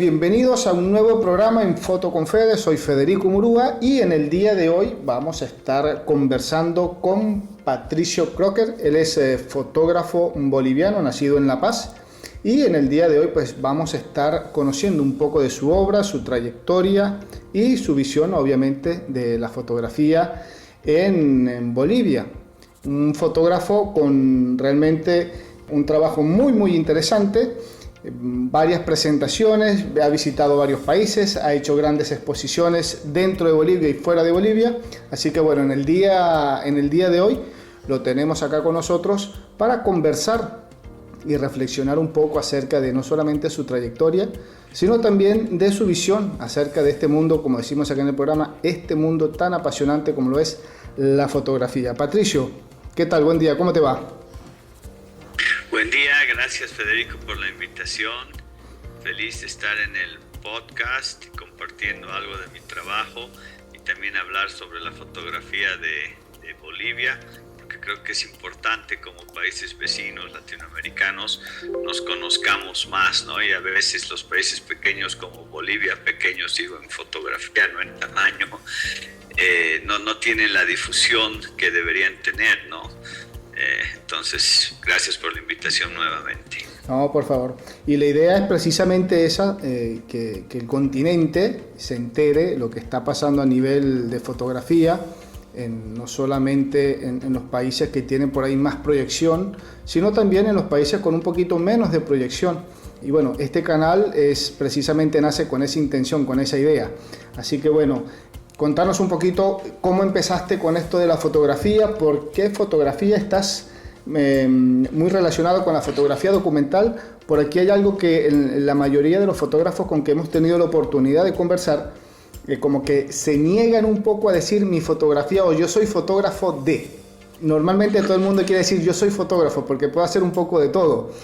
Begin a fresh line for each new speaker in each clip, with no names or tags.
bienvenidos a un nuevo programa en Foto con Fede. Soy Federico Murúa y en el día de hoy vamos a estar conversando con Patricio Crocker. Él es fotógrafo boliviano, nacido en La Paz, y en el día de hoy pues vamos a estar conociendo un poco de su obra, su trayectoria y su visión obviamente de la fotografía en Bolivia. Un fotógrafo con realmente un trabajo muy interesante. Varias presentaciones, ha visitado varios países, ha hecho grandes exposiciones dentro de Bolivia y fuera de Bolivia, así que bueno, en el día de hoy lo tenemos acá con nosotros para conversar y reflexionar un poco acerca de no solamente su trayectoria, sino también de su visión acerca de este mundo, como decimos acá en el programa, este mundo tan apasionante como lo es la fotografía. Patricio, ¿qué tal? Buen día, ¿cómo te va?
Buen día, gracias Federico por la invitación. Feliz de estar en el podcast compartiendo algo de mi trabajo y también hablar sobre la fotografía de Bolivia, porque creo que es importante como países vecinos latinoamericanos nos conozcamos más, ¿no? Y a veces los países pequeños como Bolivia, pequeños digo en fotografía, no en tamaño, no tienen la difusión que deberían tener, ¿no? Entonces, gracias por la invitación nuevamente.
No, por favor. Y la idea es precisamente esa, que el continente se entere lo que está pasando a nivel de fotografía, no solamente en los países que tienen por ahí más proyección, sino también en los países con un poquito menos de proyección. Y bueno, este canal precisamente nace con esa intención, con esa idea. Así que bueno, contanos un poquito cómo empezaste con esto de la fotografía, por qué fotografía estás muy relacionado con la fotografía documental. Por aquí hay algo que la mayoría de los fotógrafos con que hemos tenido la oportunidad de conversar, como que se niegan un poco a decir mi fotografía o yo soy fotógrafo de. Normalmente todo el mundo quiere decir yo soy fotógrafo porque puedo hacer un poco de todo.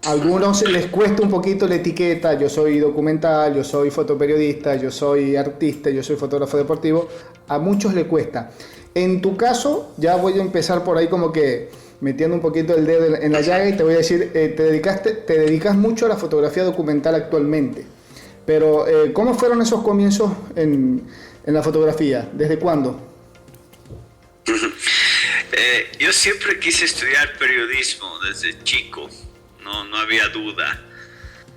A algunos les cuesta un poquito la etiqueta, yo soy documental, yo soy fotoperiodista, yo soy artista, yo soy fotógrafo deportivo. A muchos les cuesta. En tu caso, ya voy a empezar por ahí como que metiendo un poquito el dedo en la llaga y te voy a decir, te dedicas mucho a la fotografía documental actualmente. Pero, ¿cómo fueron esos comienzos en la fotografía? ¿Desde cuándo?
Yo siempre quise estudiar periodismo desde chico. No había duda.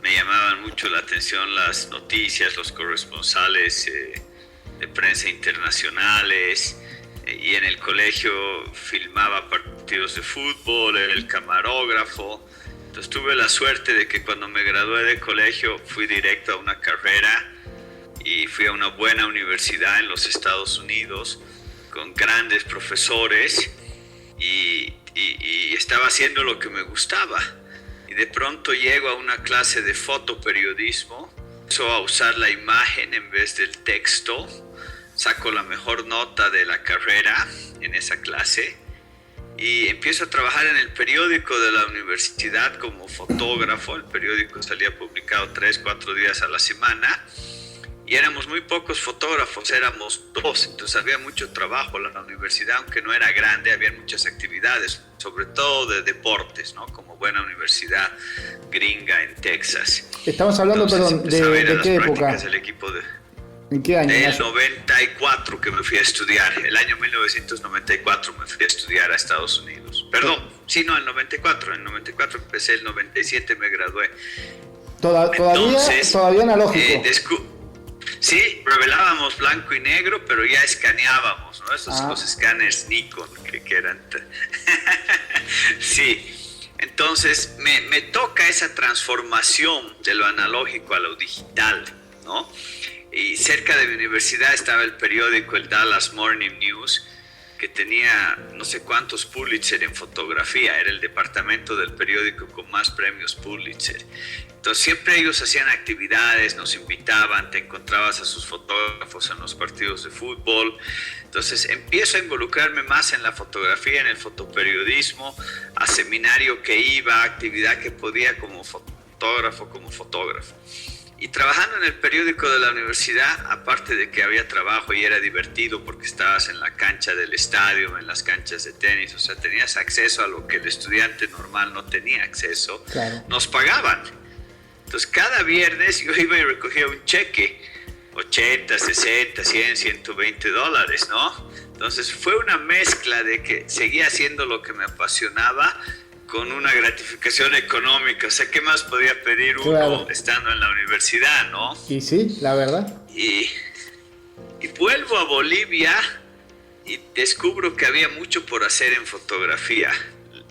Me llamaban mucho la atención las noticias, los corresponsales de prensa internacionales, y en el colegio filmaba partidos de fútbol, era el camarógrafo. Entonces tuve la suerte de que cuando me gradué de colegio fui directo a una carrera y fui a una buena universidad en los Estados Unidos con grandes profesores y estaba haciendo lo que me gustaba. Y de pronto llego a una clase de fotoperiodismo, empiezo a usar la imagen en vez del texto, saco la mejor nota de la carrera en esa clase y empiezo a trabajar en el periódico de la universidad como fotógrafo. El periódico salía publicado 3-4 días a la semana y éramos muy pocos fotógrafos, éramos 2, entonces había mucho trabajo. La universidad, aunque no era grande, había muchas actividades, sobre todo de deportes, ¿no? Como buena universidad gringa en Texas.
Estamos hablando, perdón, ¿de qué época?
El equipo
¿En qué año?
Del 94 que me fui a estudiar, el año 1994 me fui a estudiar a Estados Unidos. Perdón, sí, no, el 94 empecé, el 97 me gradué.
Todavía analógico.
Sí, revelábamos blanco y negro, pero ya escaneábamos, ¿no? Los escáneres Nikon que eran... Sí, entonces me toca esa transformación de lo analógico a lo digital, ¿no? Y cerca de mi universidad estaba el periódico, el Dallas Morning News, que tenía no sé cuántos Pulitzer en fotografía, era el departamento del periódico con más premios Pulitzer. Entonces siempre ellos hacían actividades, nos invitaban, te encontrabas a sus fotógrafos en los partidos de fútbol. Entonces empiezo a involucrarme más en la fotografía, en el fotoperiodismo, a seminario que iba, actividad que podía como fotógrafo. Y trabajando en el periódico de la universidad, aparte de que había trabajo y era divertido porque estabas en la cancha del estadio, en las canchas de tenis, o sea, tenías acceso a lo que el estudiante normal no tenía acceso, claro. Nos pagaban. Entonces cada viernes yo iba y recogía un cheque, 80, 60, 100, $120, ¿no? Entonces fue una mezcla de que seguía haciendo lo que me apasionaba con una gratificación económica. O sea, ¿qué más podía pedir uno
Claro.
estando en la universidad, no?
Y sí, la verdad.
Y vuelvo a Bolivia y descubro que había mucho por hacer en fotografía.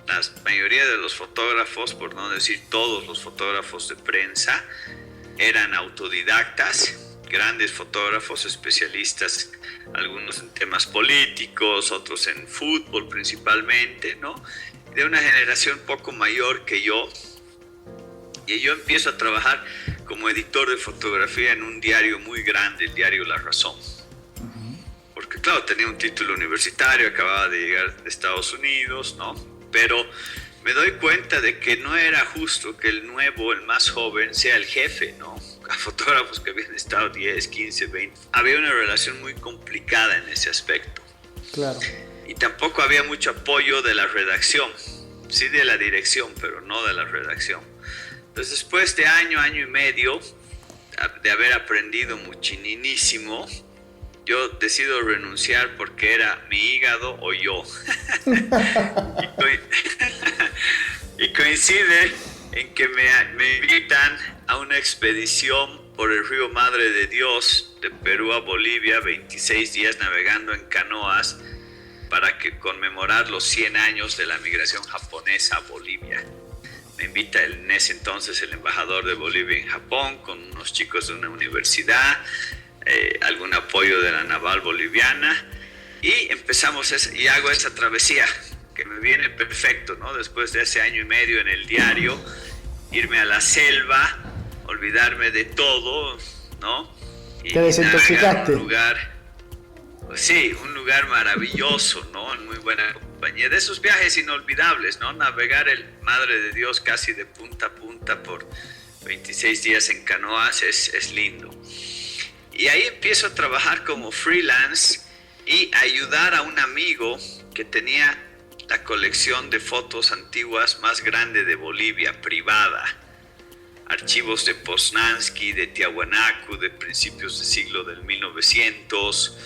La mayoría de los fotógrafos, por no decir todos los fotógrafos de prensa, eran autodidactas, grandes fotógrafos, especialistas, algunos en temas políticos, otros en fútbol principalmente, ¿no? De una generación poco mayor que yo. Y yo empiezo a trabajar como editor de fotografía en un diario muy grande, el diario La Razón. Porque claro, tenía un título universitario, acababa de llegar de Estados Unidos, ¿no? Pero me doy cuenta de que no era justo que el nuevo, el más joven, sea el jefe, ¿no? A fotógrafos que habían estado 10, 15, 20. Había una relación muy complicada en ese aspecto.
Claro.
Y tampoco había mucho apoyo de la redacción. Sí de la dirección, pero no de la redacción. Entonces, después de año y medio, de haber aprendido muchísimo, yo decido renunciar porque era mi hígado o yo. Y coincide en que me invitan a una expedición por el río Madre de Dios de Perú a Bolivia, 26 días navegando en canoas para conmemorar los 100 años de la migración japonesa a Bolivia. Me invita en ese entonces el embajador de Bolivia en Japón con unos chicos de una universidad, algún apoyo de la naval boliviana, y empezamos y hago esa travesía que me viene perfecto, ¿no? Después de ese año y medio en el diario, irme a la selva, olvidarme de todo, ¿no? Y
Te desintoxicaste.
un lugar, pues sí, un lugar maravilloso, ¿no? En muy buena compañía. De esos viajes inolvidables, ¿no? Navegar el Madre de Dios casi de punta a punta por 26 días en canoas es lindo. Y ahí empiezo a trabajar como freelance y ayudar a un amigo que tenía la colección de fotos antiguas más grande de Bolivia, privada. Archivos de Poznansky, de Tiahuanacu, de principios del siglo del 1900,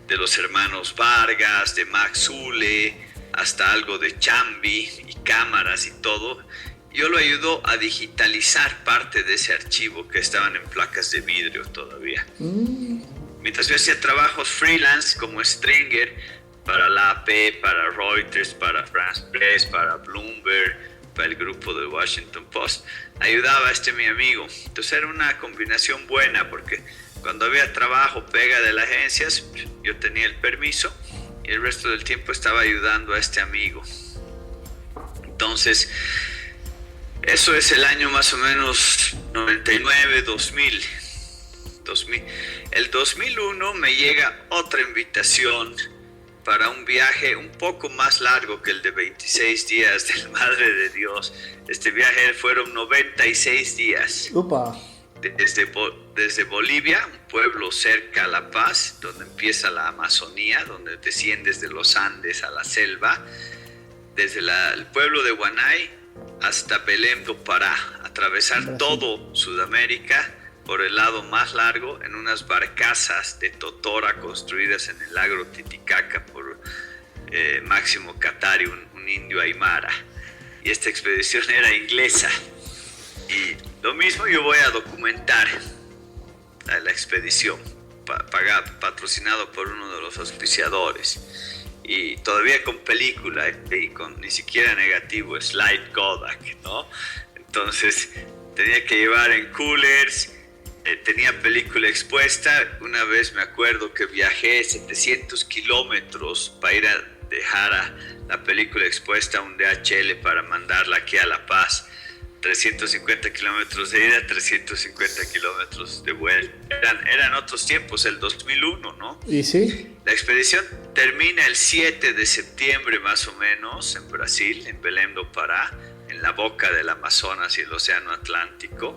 de los hermanos Vargas, de Max Zule, hasta algo de Chambi y cámaras y todo. Yo lo ayudo a digitalizar parte de ese archivo que estaban en placas de vidrio todavía. Mientras yo hacía trabajos freelance como stringer para la AP, para Reuters, para France Press, para Bloomberg, para el grupo del Washington Post, ayudaba a mi amigo. Entonces era una combinación buena porque cuando había trabajo, pega de las agencias, yo tenía el permiso y el resto del tiempo estaba ayudando a este amigo. Entonces, eso es el año más o menos 99, 2000. El 2001 me llega otra invitación para un viaje un poco más largo que el de 26 días del Madre de Dios. Este viaje fueron 96 días.
Upa.
Desde Bolivia, un pueblo cerca a La Paz, donde empieza la Amazonía, donde desciendes de los Andes a la selva, desde el pueblo de Huanay hasta Belém do Pará, atravesar
Brasil.
todo Sudamérica por el lado más largo en unas barcazas de totora construidas en el lago Titicaca por Máximo Katari, un indio aymara. Y esta expedición era inglesa. Y lo mismo yo voy a documentar la expedición, patrocinado por uno de los auspiciadores. Y todavía con película y con ni siquiera negativo, slide Kodak, ¿no? Entonces tenía que llevar en coolers, tenía película expuesta. Una vez me acuerdo que viajé 700 kilómetros para ir a dejar la película expuesta a un DHL para mandarla aquí a La Paz. 350 kilómetros de ida, 350 kilómetros de vuelta. Eran otros tiempos, el 2001, ¿no?
¿Y sí?
La expedición termina el 7 de septiembre más o menos en Brasil, en Belém do Pará, en la boca del Amazonas y el Océano Atlántico.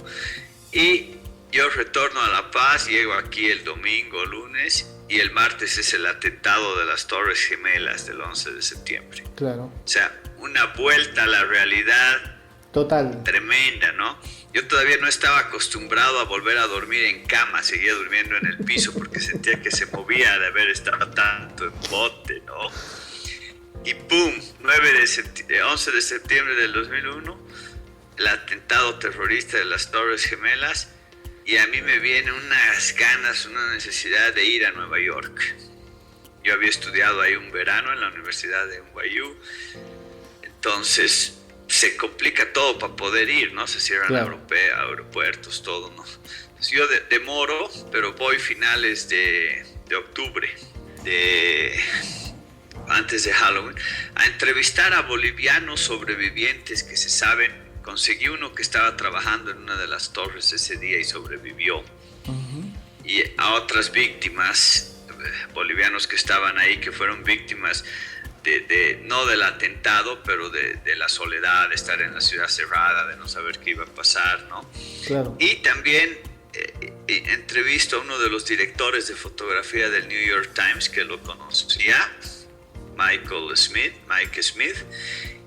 Y yo retorno a La Paz, llego aquí el domingo, lunes, y el martes es el atentado de las Torres Gemelas del 11 de septiembre.
Claro.
O sea, una vuelta a la realidad
Total.
tremenda, ¿no? Yo todavía no estaba acostumbrado a volver a dormir en cama, seguía durmiendo en el piso porque sentía que se movía de haber estado tanto en bote, ¿no? Y ¡pum! 11 de septiembre del 2001, el atentado terrorista de las Torres Gemelas, y a mí me vienen unas ganas, una necesidad de ir a Nueva York. Yo había estudiado ahí un verano en la Universidad de NYU, entonces se complica todo para poder ir, ¿no? Se cierran aeropuertos, todo, ¿no? Entonces yo demoro, pero voy finales de octubre, antes de Halloween, a entrevistar a bolivianos sobrevivientes que se saben. Conseguí uno que estaba trabajando en una de las torres ese día y sobrevivió. Y a otras víctimas, bolivianos que estaban ahí, que fueron víctimas no del atentado, pero de la soledad, de estar en la ciudad cerrada, de no saber qué iba a pasar, ¿no?
Claro.
Y también entrevisto a uno de los directores de fotografía del New York Times, que lo conocía, Mike Smith,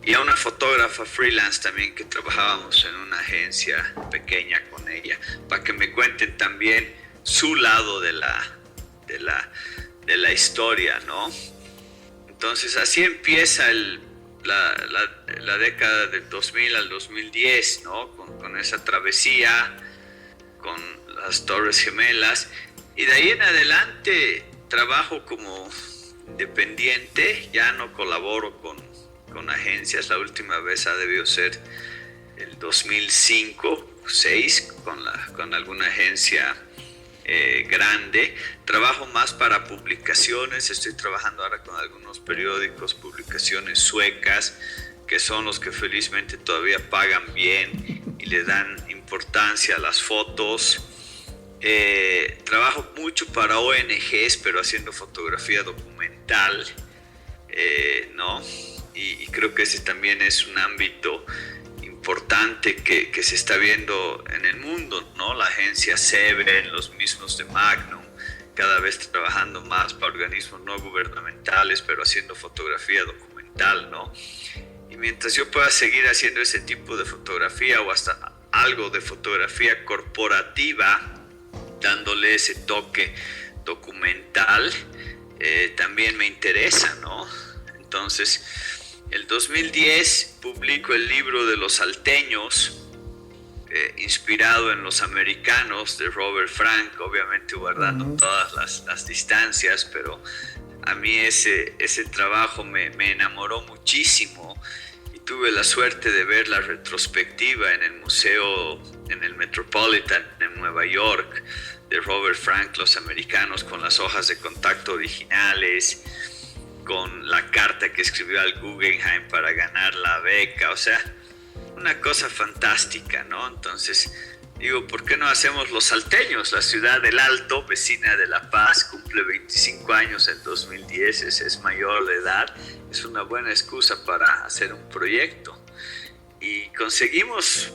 y a una fotógrafa freelance también que trabajábamos en una agencia pequeña con ella, para que me cuenten también su lado de la historia, ¿no? Entonces así empieza la década del 2000 al 2010, ¿no? Con esa travesía, con las Torres Gemelas, y de ahí en adelante trabajo como independiente, ya no colaboro con agencias. La última vez ha debido ser el 2005-6 con alguna agencia grande. Trabajo más para publicaciones, estoy trabajando ahora con algunos periódicos, publicaciones suecas, que son los que felizmente todavía pagan bien y le dan importancia a las fotos. Trabajo mucho para ONGs, pero haciendo fotografía documental, ¿no? Y creo que ese también es un ámbito importante que se está viendo en el mundo, ¿no? La agencia Seven, los mismos de Magnum, cada vez trabajando más para organismos no gubernamentales, pero haciendo fotografía documental, ¿no? Y mientras yo pueda seguir haciendo ese tipo de fotografía o hasta algo de fotografía corporativa, dándole ese toque documental, también me interesa, ¿no? Entonces, el 2010 publico el libro de los salteños, inspirado en los americanos de Robert Frank, obviamente guardando todas las distancias, pero a mí ese trabajo me enamoró muchísimo y tuve la suerte de ver la retrospectiva en el museo, en el Metropolitan en Nueva York, de Robert Frank, los americanos, con las hojas de contacto originales, con la carta que escribió al Guggenheim para ganar la beca, o sea, una cosa fantástica, ¿no? Entonces, digo, ¿por qué no hacemos los salteños? La ciudad del Alto, vecina de La Paz, cumple 25 años en 2010, es mayor de edad, es una buena excusa para hacer un proyecto. Y conseguimos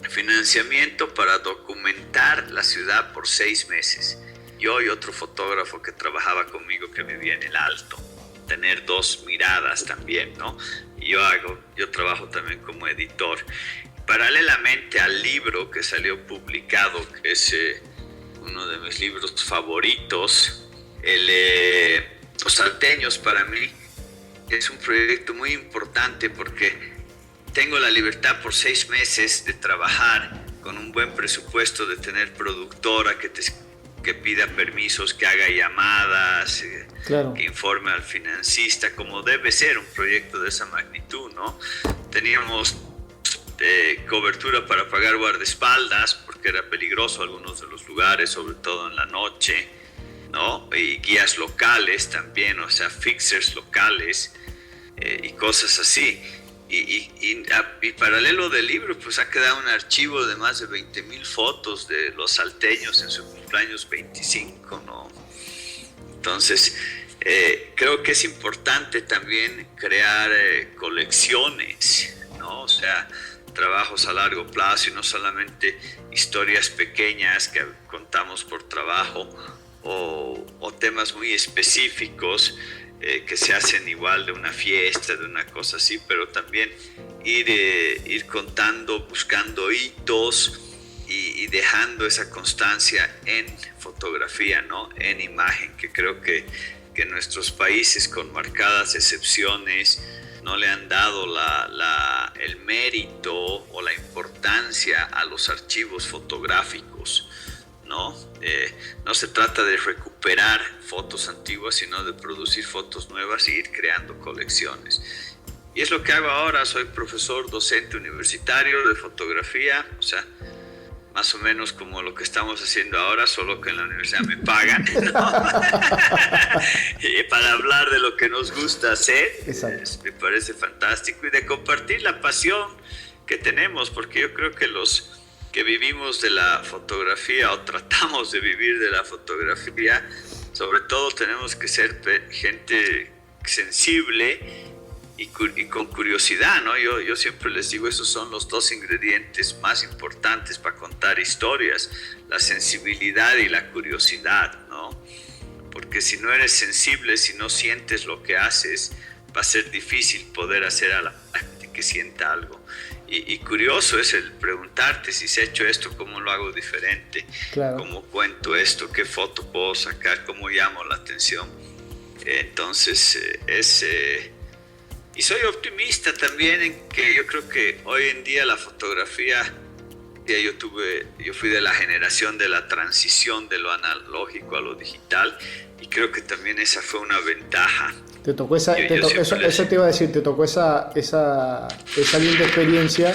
financiamiento para documentar la ciudad por 6 meses. Yo y otro fotógrafo que trabajaba conmigo que vivía en el Alto. Tener 2 miradas también, ¿no? Y yo trabajo también como editor. Paralelamente al libro que salió publicado, que es uno de mis libros favoritos, Los Salteños, para mí es un proyecto muy importante porque tengo la libertad por 6 meses de trabajar con un buen presupuesto, de tener productora que pida permisos, que haga llamadas,
claro,
que informe al financista, como debe ser un proyecto de esa magnitud, ¿no? Teníamos cobertura para pagar guardaespaldas, porque era peligroso algunos de los lugares, sobre todo en la noche, ¿no? Y guías locales también, o sea, fixers locales y cosas así. Y paralelo del libro, pues ha quedado un archivo de más de 20,000 fotos de los salteños en su cumpleaños 25, ¿no? Entonces, creo que es importante también crear colecciones, ¿no? O sea, trabajos a largo plazo y no solamente historias pequeñas que contamos por trabajo o temas muy específicos. que se hacen igual de una fiesta, de una cosa así, pero también ir contando, buscando hitos y dejando esa constancia en fotografía, ¿no? En imagen, que creo que nuestros países con marcadas excepciones no le han dado el mérito o la importancia a los archivos fotográficos, ¿no? No se trata de recuperar fotos antiguas, sino de producir fotos nuevas e ir creando colecciones. Y es lo que hago ahora. Soy profesor docente universitario de fotografía, o sea, más o menos como lo que estamos haciendo ahora, solo que en la universidad me pagan, ¿no? Para hablar de lo que nos gusta hacer. Me parece fantástico, y de compartir la pasión que tenemos, porque yo creo que los que vivimos de la fotografía o tratamos de vivir de la fotografía, sobre todo tenemos que ser gente sensible y con curiosidad, ¿no? Yo siempre les digo, esos son los dos ingredientes más importantes para contar historias, la sensibilidad y la curiosidad, ¿no? Porque si no eres sensible, si no sientes lo que haces, va a ser difícil poder hacer a la gente que sienta algo. Y curioso es el preguntarte, si se ha hecho esto, ¿cómo lo hago diferente? Claro. ¿Cómo cuento esto? ¿Qué foto puedo sacar? ¿Cómo llamo la atención? Entonces, y soy optimista también en que yo creo que hoy en día la fotografía, yo fui de la generación de la transición de lo analógico a lo digital, y creo que también esa fue una ventaja.
Te tocó eso te iba a decir, te tocó esa linda experiencia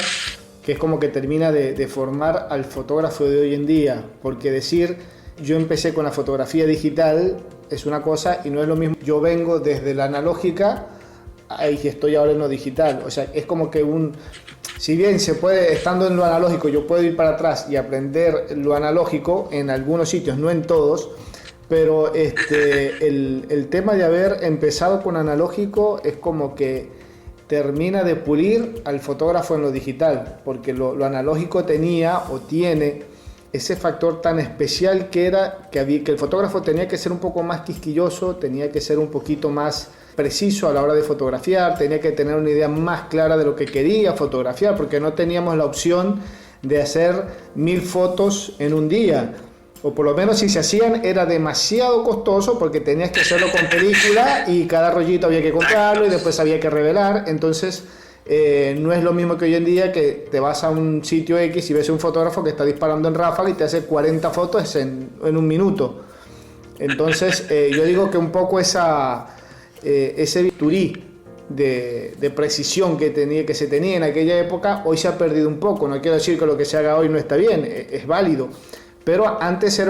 que es como que termina de formar al fotógrafo de hoy en día, porque decir yo empecé con la fotografía digital es una cosa y no es lo mismo. Yo vengo desde la analógica y estoy ahora en lo digital, o sea, es como que si bien se puede, estando en lo analógico, yo puedo ir para atrás y aprender lo analógico en algunos sitios, no en todos, pero el tema de haber empezado con analógico es como que termina de pulir al fotógrafo en lo digital, porque lo analógico tenía o tiene ese factor tan especial que el fotógrafo tenía que ser un poco más quisquilloso, tenía que ser un poquito más preciso a la hora de fotografiar, tenía que tener una idea más clara de lo que quería fotografiar, porque no teníamos la opción de hacer 1000 fotos en un día, o por lo menos si se hacían era demasiado costoso porque tenías que hacerlo con película y cada rollito había que comprarlo y después había que revelar. Entonces no es lo mismo que hoy en día, que te vas a un sitio X y ves un fotógrafo que está disparando en ráfaga y te hace 40 fotos en un minuto. Entonces yo digo que un poco ese bisturí de precisión que se tenía en aquella época hoy se ha perdido un poco. No quiero decir que lo que se haga hoy no está bien, es válido, pero antes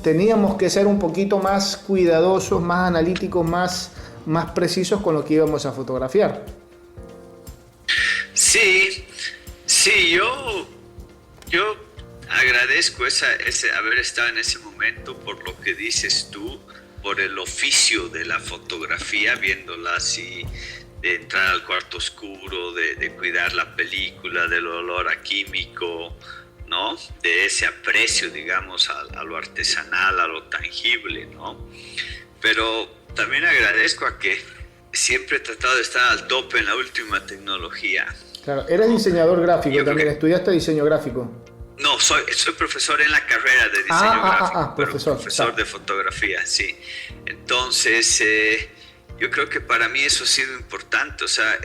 teníamos que ser un poquito más cuidadosos, más analíticos, más precisos con lo que íbamos a fotografiar.
Sí, yo agradezco ese haber estado en ese momento por lo que dices tú, por el oficio de la fotografía, viéndola así, de entrar al cuarto oscuro, de cuidar la película, del olor a químico, ¿no? De ese aprecio, digamos, a lo artesanal, a lo tangible, ¿no? Pero también agradezco a que siempre he tratado de estar al tope en la última tecnología.
Claro, eres diseñador gráfico también, ¿estudiaste diseño gráfico?
No, soy profesor en la carrera de diseño gráfico, pero profesor de fotografía, sí. Entonces, yo creo que para mí eso ha sido importante. O sea,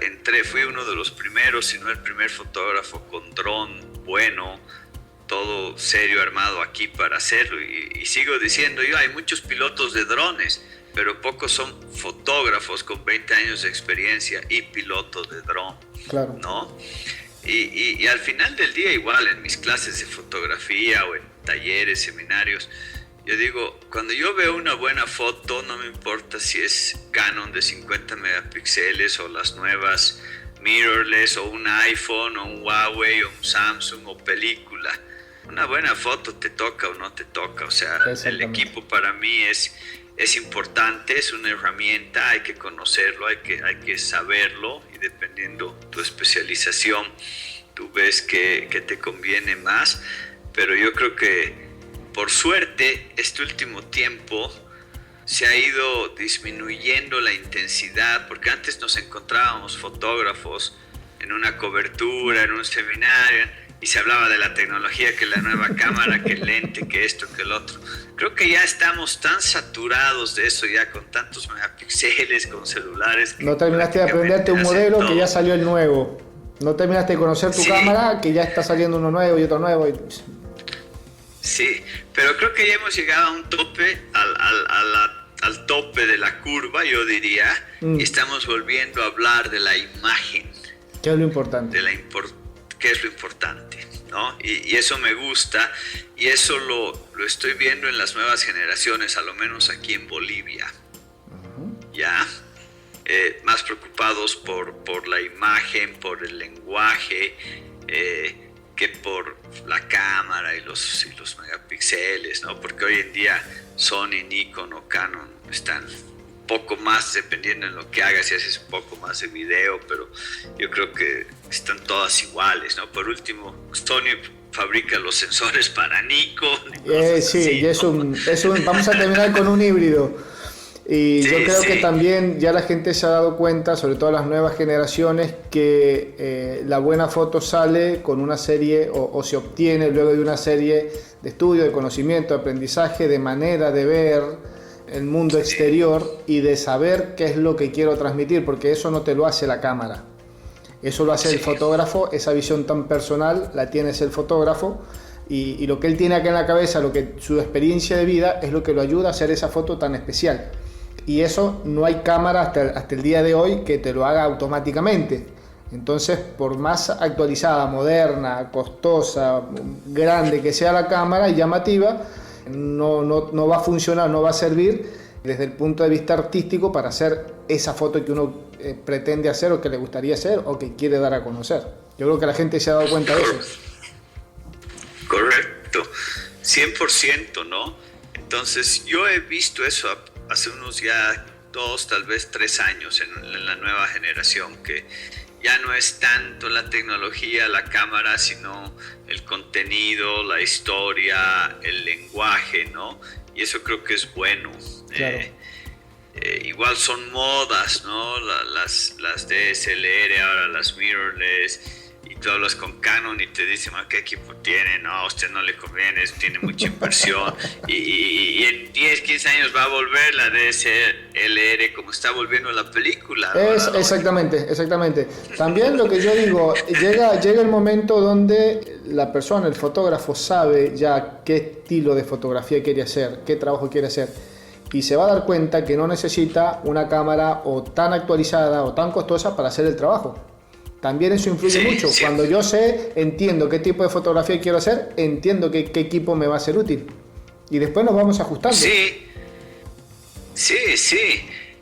fui uno de los primeros, si no el primer fotógrafo con dron bueno, todo serio, armado aquí para hacerlo. Y sigo diciendo yo, hay muchos pilotos de drones, pero pocos son fotógrafos con 20 años de experiencia y pilotos de dron, claro, ¿no? Y al final del día, igual en mis clases de fotografía o en talleres, seminarios, yo digo, cuando yo veo una buena foto, no me importa si es Canon de 50 megapíxeles o las nuevas mirrorless o un iPhone o un Huawei o un Samsung o película. Una buena foto te toca o no te toca, o sea, el equipo para mí es importante, es una herramienta, hay que conocerlo, hay que saberlo, y dependiendo tu especialización, tú ves que te conviene más. Pero yo creo que, por suerte, este último tiempo se ha ido disminuyendo la intensidad, porque antes nos encontrábamos fotógrafos en una cobertura, en un seminario, y se hablaba de la tecnología, que la nueva cámara, que el lente, que esto, que el otro. Creo que ya estamos tan saturados de eso, ya con tantos megapíxeles, con celulares.
No terminaste de aprenderte un modelo que ya salió el nuevo. No terminaste de conocer tu cámara, que ya está saliendo uno nuevo y otro nuevo.
Sí, pero creo que ya hemos llegado a un tope, al tope de la curva, yo diría, y estamos volviendo a hablar de la imagen.
¿Qué es lo importante?
¿Qué es lo importante? ¿No? Y eso me gusta, y eso lo estoy viendo en las nuevas generaciones, a lo menos aquí en Bolivia. ¿Ya? Más preocupados por la imagen, por el lenguaje, que por la cámara y los megapíxeles, ¿no? Porque hoy en día Sony, Nikon o Canon están un poco más, dependiendo en lo que hagas, si haces un poco más de video, pero yo creo que están todas iguales, ¿no? Por último, Sony fabrica los sensores para Nikon.
Sí,
así,
y vamos a terminar con un híbrido. Y yo creo que también ya la gente se ha dado cuenta, sobre todo las nuevas generaciones, que la buena foto sale con una serie o se obtiene luego de una serie de estudio, de conocimiento, de aprendizaje, de manera de ver el mundo exterior y de saber qué es lo que quiero transmitir, porque eso no te lo hace la cámara, eso lo hace el fotógrafo. Esa visión tan personal la tienes el fotógrafo, y lo que él tiene acá en la cabeza, su experiencia de vida es lo que lo ayuda a hacer esa foto tan especial. Y eso no hay cámara hasta el día de hoy que te lo haga automáticamente. Entonces, por más actualizada, moderna, costosa, grande que sea la cámara y llamativa, no va a funcionar, no va a servir desde el punto de vista artístico para hacer esa foto que uno pretende hacer o que le gustaría hacer o que quiere dar a conocer. Yo creo que la gente se ha dado cuenta de eso.
Correcto, 100%, ¿no? Entonces, yo he visto eso hace unos ya 2, tal vez 3 años en la nueva generación, que ya no es tanto la tecnología, la cámara, sino el contenido, la historia, el lenguaje, ¿no? Y eso creo que es bueno.
Claro.
Igual son modas, ¿no? Las DSLR, ahora las mirrorless. Y tú hablas con Canon y te dicen, ¿qué equipo tiene? No, a usted no le conviene, tiene mucha inversión. y en 10, 15 años va a volver la DSLR como está volviendo la película.
Exactamente. También lo que yo digo, llega el momento donde la persona, el fotógrafo, sabe ya qué estilo de fotografía quiere hacer, qué trabajo quiere hacer. Y se va a dar cuenta que no necesita una cámara o tan actualizada o tan costosa para hacer el trabajo. También eso influye mucho. Sí. Cuando yo entiendo qué tipo de fotografía quiero hacer, entiendo qué equipo me va a ser útil. Y después nos vamos ajustando.
Sí.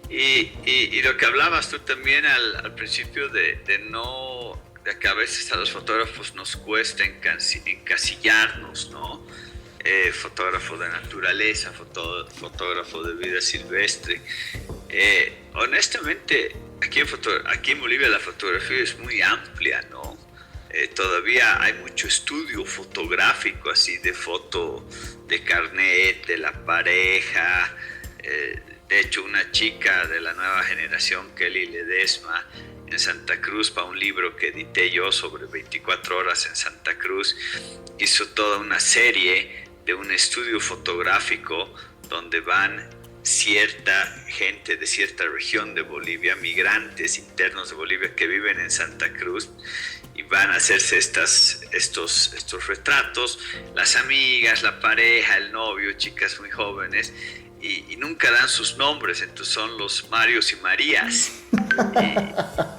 Y lo que hablabas tú también al principio de que a veces a los fotógrafos nos cuesta encasillarnos, ¿no? Fotógrafo de naturaleza, fotógrafo de vida silvestre. Honestamente, aquí en Bolivia la fotografía es muy amplia, ¿no? Todavía hay mucho estudio fotográfico, así de foto de carnet, de la pareja. De hecho, una chica de la nueva generación, Kelly Ledesma, en Santa Cruz, para un libro que edité yo sobre 24 horas en Santa Cruz, hizo toda una serie de un estudio fotográfico donde van cierta gente de cierta región de Bolivia, migrantes internos de Bolivia que viven en Santa Cruz, y van a hacerse estos retratos, las amigas, la pareja, el novio, chicas muy jóvenes, y nunca dan sus nombres, entonces son los Marios y Marías.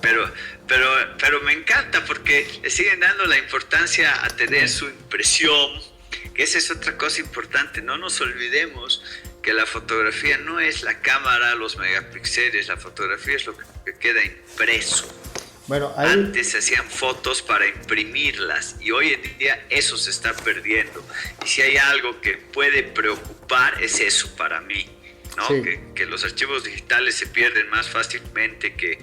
Pero me encanta porque le siguen dando la importancia a tener su impresión, que esa es otra cosa importante. No nos olvidemos que la fotografía no es la cámara, los megapíxeles, la fotografía es lo que queda impreso.
Bueno,
antes se hacían fotos para imprimirlas y hoy en día eso se está perdiendo. Y si hay algo que puede preocupar es eso para mí, ¿no? Sí. Que los archivos digitales se pierden más fácilmente que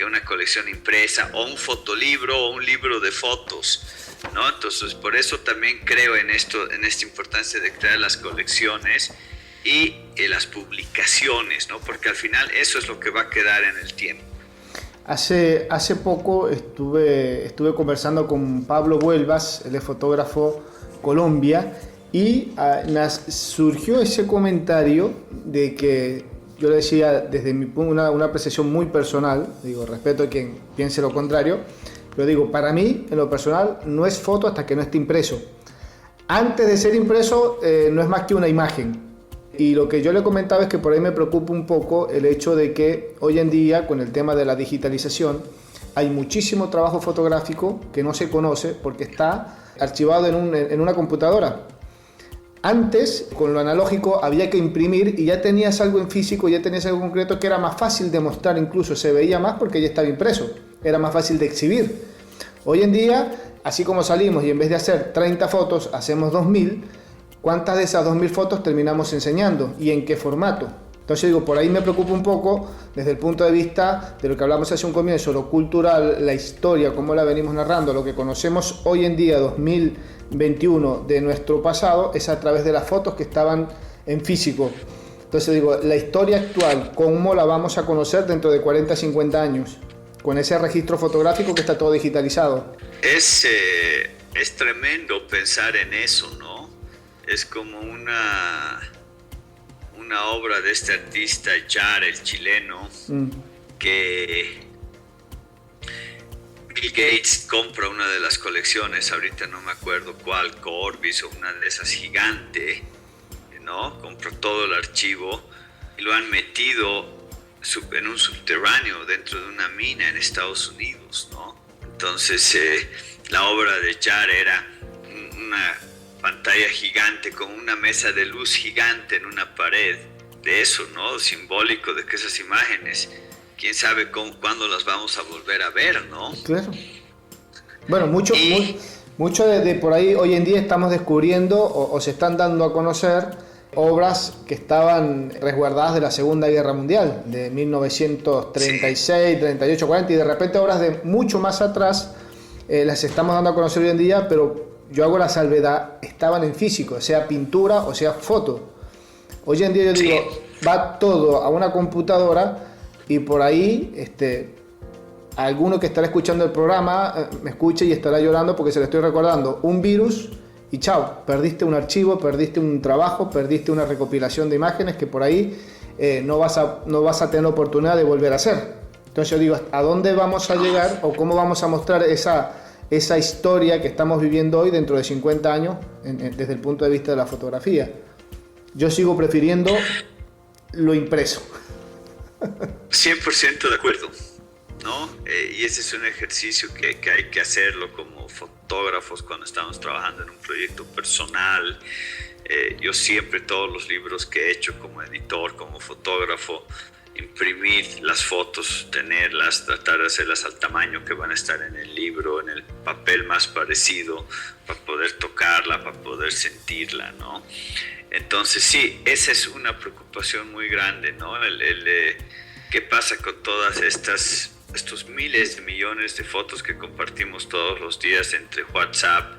una colección impresa o un fotolibro o un libro de fotos, ¿no? Entonces por eso también creo en esta importancia de crear las colecciones y las publicaciones, ¿no? Porque al final eso es lo que va a quedar en el tiempo.
Hace poco estuve conversando con Pablo Vuelvas, él es fotógrafo Colombia, y surgió ese comentario de que yo le decía desde mi punto, una apreciación muy personal, digo, respeto a quien piense lo contrario, pero digo, para mí, en lo personal, no es foto hasta que no esté impreso. Antes de ser impreso, no es más que una imagen. Y lo que yo le comentaba es que por ahí me preocupa un poco el hecho de que hoy en día, con el tema de la digitalización, hay muchísimo trabajo fotográfico que no se conoce porque está archivado en una computadora. Antes, con lo analógico, había que imprimir y ya tenías algo en físico, ya tenías algo concreto que era más fácil de mostrar, incluso se veía más porque ya estaba impreso, era más fácil de exhibir. Hoy en día, así como salimos y en vez de hacer 30 fotos, hacemos 2000, ¿cuántas de esas 2000 fotos terminamos enseñando? ¿Y en qué formato? Entonces digo, por ahí me preocupa un poco desde el punto de vista de lo que hablamos hace un comienzo, lo cultural, la historia, cómo la venimos narrando, lo que conocemos hoy en día, 2021, de nuestro pasado, es a través de las fotos que estaban en físico. Entonces digo, la historia actual, ¿cómo la vamos a conocer dentro de 40, 50 años? Con ese registro fotográfico que está todo digitalizado.
Es tremendo pensar en eso, ¿no? Es como una obra de este artista Jar, el chileno, que Bill Gates compra una de las colecciones, ahorita no me acuerdo cuál, Corbis o una de esas gigante, ¿no? Compra todo el archivo y lo han metido en un subterráneo dentro de una mina en Estados Unidos, ¿no? Entonces la obra de Jar era una pantalla gigante con una mesa de luz gigante en una pared, de eso, ¿no? Simbólico de que esas imágenes, quién sabe cuándo las vamos a volver a ver, ¿no?
Claro. Bueno, mucho de por ahí hoy en día estamos descubriendo o se están dando a conocer obras que estaban resguardadas de la Segunda Guerra Mundial, de 1936, 38, 40, y de repente obras de mucho más atrás las estamos dando a conocer hoy en día, pero yo hago la salvedad, estaban en físico, sea pintura o sea foto. Hoy en día yo digo, va todo a una computadora y por ahí alguno que estará escuchando el programa me escuche y estará llorando porque se le estoy recordando un virus y chao, perdiste un archivo, perdiste un trabajo, perdiste una recopilación de imágenes que por ahí no vas a tener oportunidad de volver a hacer. Entonces yo digo, ¿a dónde vamos a llegar o cómo vamos a mostrar esa historia que estamos viviendo hoy dentro de 50 años desde el punto de vista de la fotografía? Yo sigo prefiriendo lo impreso.
100% de acuerdo, ¿no? Y ese es un ejercicio que hay que hacerlo como fotógrafos cuando estamos trabajando en un proyecto personal. Yo siempre, todos los libros que he hecho como editor, como fotógrafo, imprimir las fotos, tenerlas, tratar de hacerlas al tamaño que van a estar en el libro, en el papel más parecido, para poder tocarla, para poder sentirla, ¿no? Entonces sí, esa es una preocupación muy grande, ¿no? ¿Qué pasa con todas estos miles de millones de fotos que compartimos todos los días entre WhatsApp,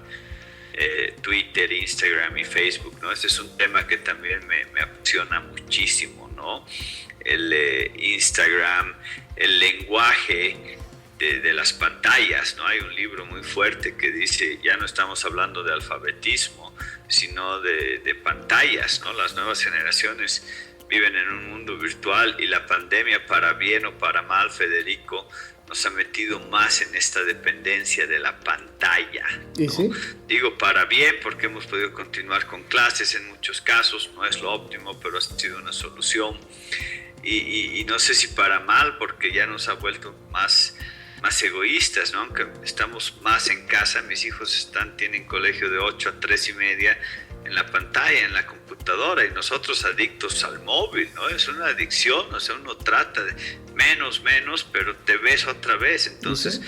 Twitter, Instagram y Facebook, ¿no? Este es un tema que también me apasiona muchísimo, ¿no? El Instagram, el lenguaje de las pantallas, ¿no? Hay un libro muy fuerte que dice, ya no estamos hablando de alfabetismo, sino de pantallas, ¿no? Las nuevas generaciones viven en un mundo virtual y la pandemia, para bien o para mal, Federico, nos ha metido más en esta dependencia de la pantalla, ¿no?
¿Y sí?
Digo para bien porque hemos podido continuar con clases en muchos casos, no es lo óptimo, pero ha sido una solución. Y no sé si para mal porque ya nos ha vuelto más egoístas, ¿no? Aunque estamos más en casa, mis hijos tienen colegio de 8 a 3 y media, en la pantalla, en la computadora, y nosotros adictos al móvil, ¿no? Es una adicción, o sea, uno trata de menos, pero te ves otra vez. Entonces,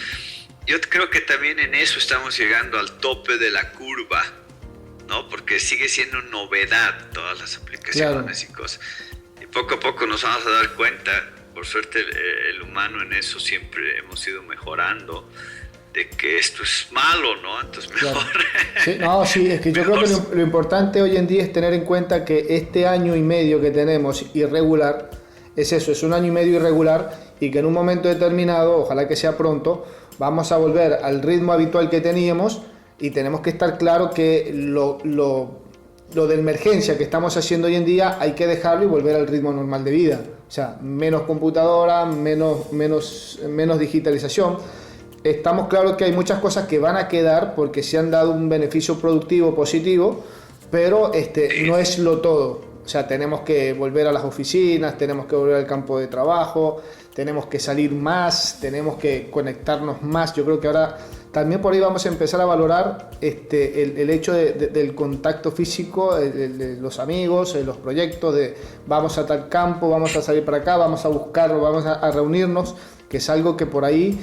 yo creo que también en eso estamos llegando al tope de la curva, ¿no? Porque sigue siendo novedad todas las aplicaciones, claro, y cosas. Y poco a poco nos vamos a dar cuenta, por suerte el humano en eso siempre hemos ido mejorando, de que esto es malo, ¿no? Entonces mejor...
Claro. Sí, no, sí, es que yo creo que lo importante hoy en día es tener en cuenta que este año y medio que tenemos irregular, es eso, es un año y medio irregular, y que en un momento determinado, ojalá que sea pronto, vamos a volver al ritmo habitual que teníamos, y tenemos que estar claro que lo de emergencia que estamos haciendo hoy en día hay que dejarlo y volver al ritmo normal de vida. O sea, menos computadora, menos digitalización. Estamos claros que hay muchas cosas que van a quedar porque se han dado un beneficio productivo positivo, pero no es lo todo. O sea, tenemos que volver a las oficinas, tenemos que volver al campo de trabajo, tenemos que salir más, tenemos que conectarnos más. Yo creo que ahora también por ahí vamos a empezar a valorar el hecho del contacto físico, de los amigos, los proyectos, de vamos a tal campo, vamos a salir para acá, vamos a buscarlo, vamos a reunirnos, que es algo que por ahí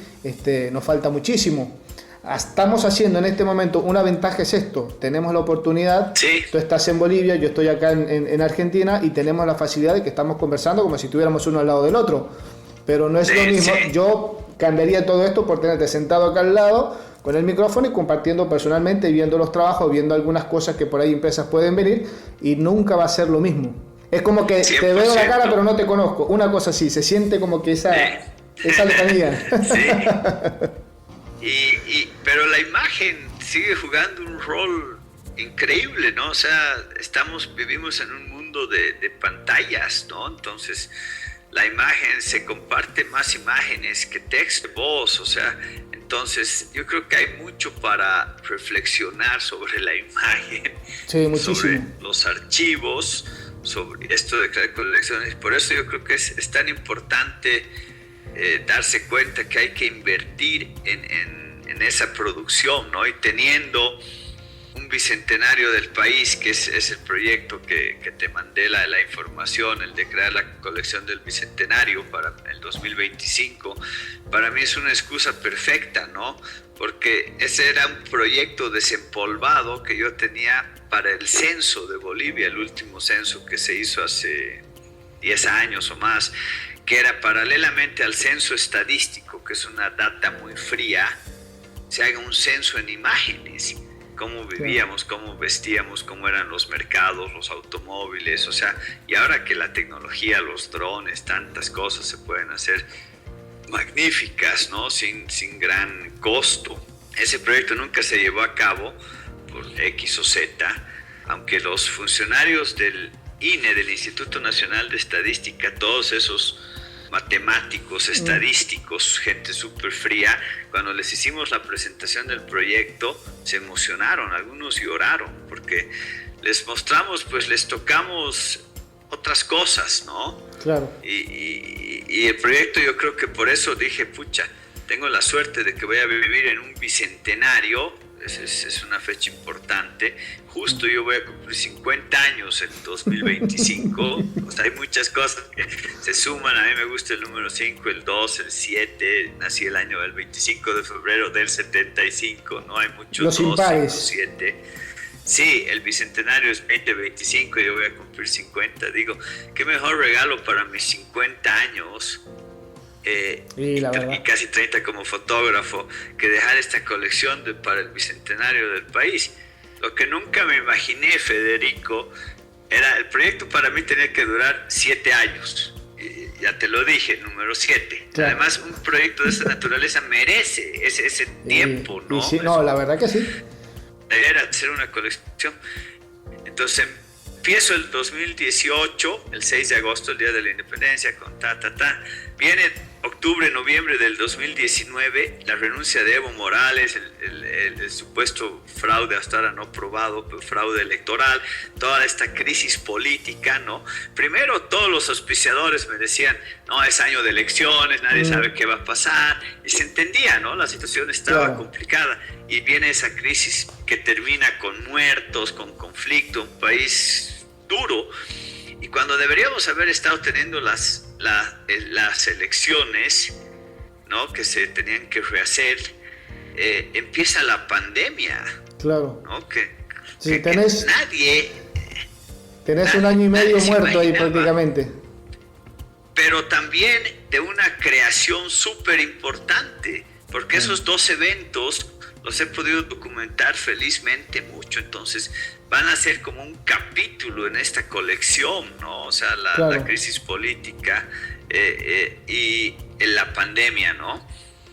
nos falta muchísimo. Estamos haciendo en este momento una ventaja, es esto, tenemos la oportunidad,
sí.
Tú estás en Bolivia, yo estoy acá en Argentina, y tenemos la facilidad de que estamos conversando como si estuviéramos uno al lado del otro, pero no es lo mismo.
Sí.
Yo cambiaría todo esto por tenerte sentado acá al lado con el micrófono y compartiendo personalmente, viendo los trabajos, viendo algunas cosas que por ahí empresas pueden venir, y nunca va a ser lo mismo. Es como que 100%. Te veo la cara pero no te conozco, una cosa así, se siente como que esa lejanía.
Sí. Pero la imagen sigue jugando un rol increíble, ¿no? O sea, vivimos en un mundo de pantallas, ¿no? Entonces, la imagen, se comparte más imágenes que texto, voz, o sea, entonces yo creo que hay mucho para reflexionar sobre la imagen,
sí, muchísimo.
Sobre los archivos, sobre esto de crear colecciones. Por eso yo creo que es tan importante darse cuenta que hay que invertir en esa producción, ¿no? Y teniendo un bicentenario del país, que es el proyecto que te mandé la información, el de crear la colección del bicentenario para el 2025, para mí es una excusa perfecta, ¿no? Porque ese era un proyecto desempolvado que yo tenía para el censo de Bolivia, el último censo que se hizo hace 10 años o más, que era paralelamente al censo estadístico, que es una data muy fría, se haga un censo en imágenes, cómo vivíamos, cómo vestíamos, cómo eran los mercados, los automóviles, o sea, y ahora que la tecnología, los drones, tantas cosas se pueden hacer magníficas, ¿no? Sin gran costo. Ese proyecto nunca se llevó a cabo por X o Z, aunque los funcionarios del INE, del Instituto Nacional de Estadística, todos esos matemáticos, estadísticos, gente súper fría, cuando les hicimos la presentación del proyecto, se emocionaron, algunos lloraron, porque les mostramos, pues les tocamos otras cosas, ¿no?
Claro.
Y el proyecto, yo creo que por eso dije, pucha, tengo la suerte de que voy a vivir en un bicentenario, es una fecha importante. Justo yo voy a cumplir 50 años en 2025. O sea, hay muchas cosas que se suman. A mí me gusta el número 5, el 2, el 7. Nací el año del 25 de febrero del 75. No hay muchos
los
2,
impares.
7. Sí, el bicentenario es 2025 y yo voy a cumplir 50. Digo, qué mejor regalo para mis 50 años. Y casi 30 como fotógrafo, que dejar esta colección para el bicentenario del país. Lo que nunca me imaginé, Federico, era el proyecto. Para mí tenía que durar 7 años, y ya te lo dije, número 7. Claro. Además, un proyecto de esta naturaleza merece ese tiempo, ¿no?
Sí, no, la verdad que sí.
Debería ser una colección. Entonces empiezo el 2018, el 6 de agosto, el Día de la Independencia, con Viene octubre, noviembre del 2019, la renuncia de Evo Morales, el supuesto fraude hasta ahora no probado, pero fraude electoral, toda esta crisis política, ¿no? Primero todos los auspiciadores me decían, no, es año de elecciones, nadie sabe qué va a pasar, y se entendía, ¿no? La situación estaba complicada, y viene esa crisis que termina con muertos, con conflicto, un país duro, y cuando deberíamos haber estado teniendo las elecciones, ¿no? Que se tenían que rehacer, empieza la pandemia.
Claro.
¿No?
Sí, tenés
nadie
un año y medio muerto ahí prácticamente.
Pero también de una creación súper importante, porque esos dos eventos los he podido documentar felizmente mucho, entonces van a ser como un capítulo en esta colección, ¿no? O sea, la crisis política y la pandemia, ¿no?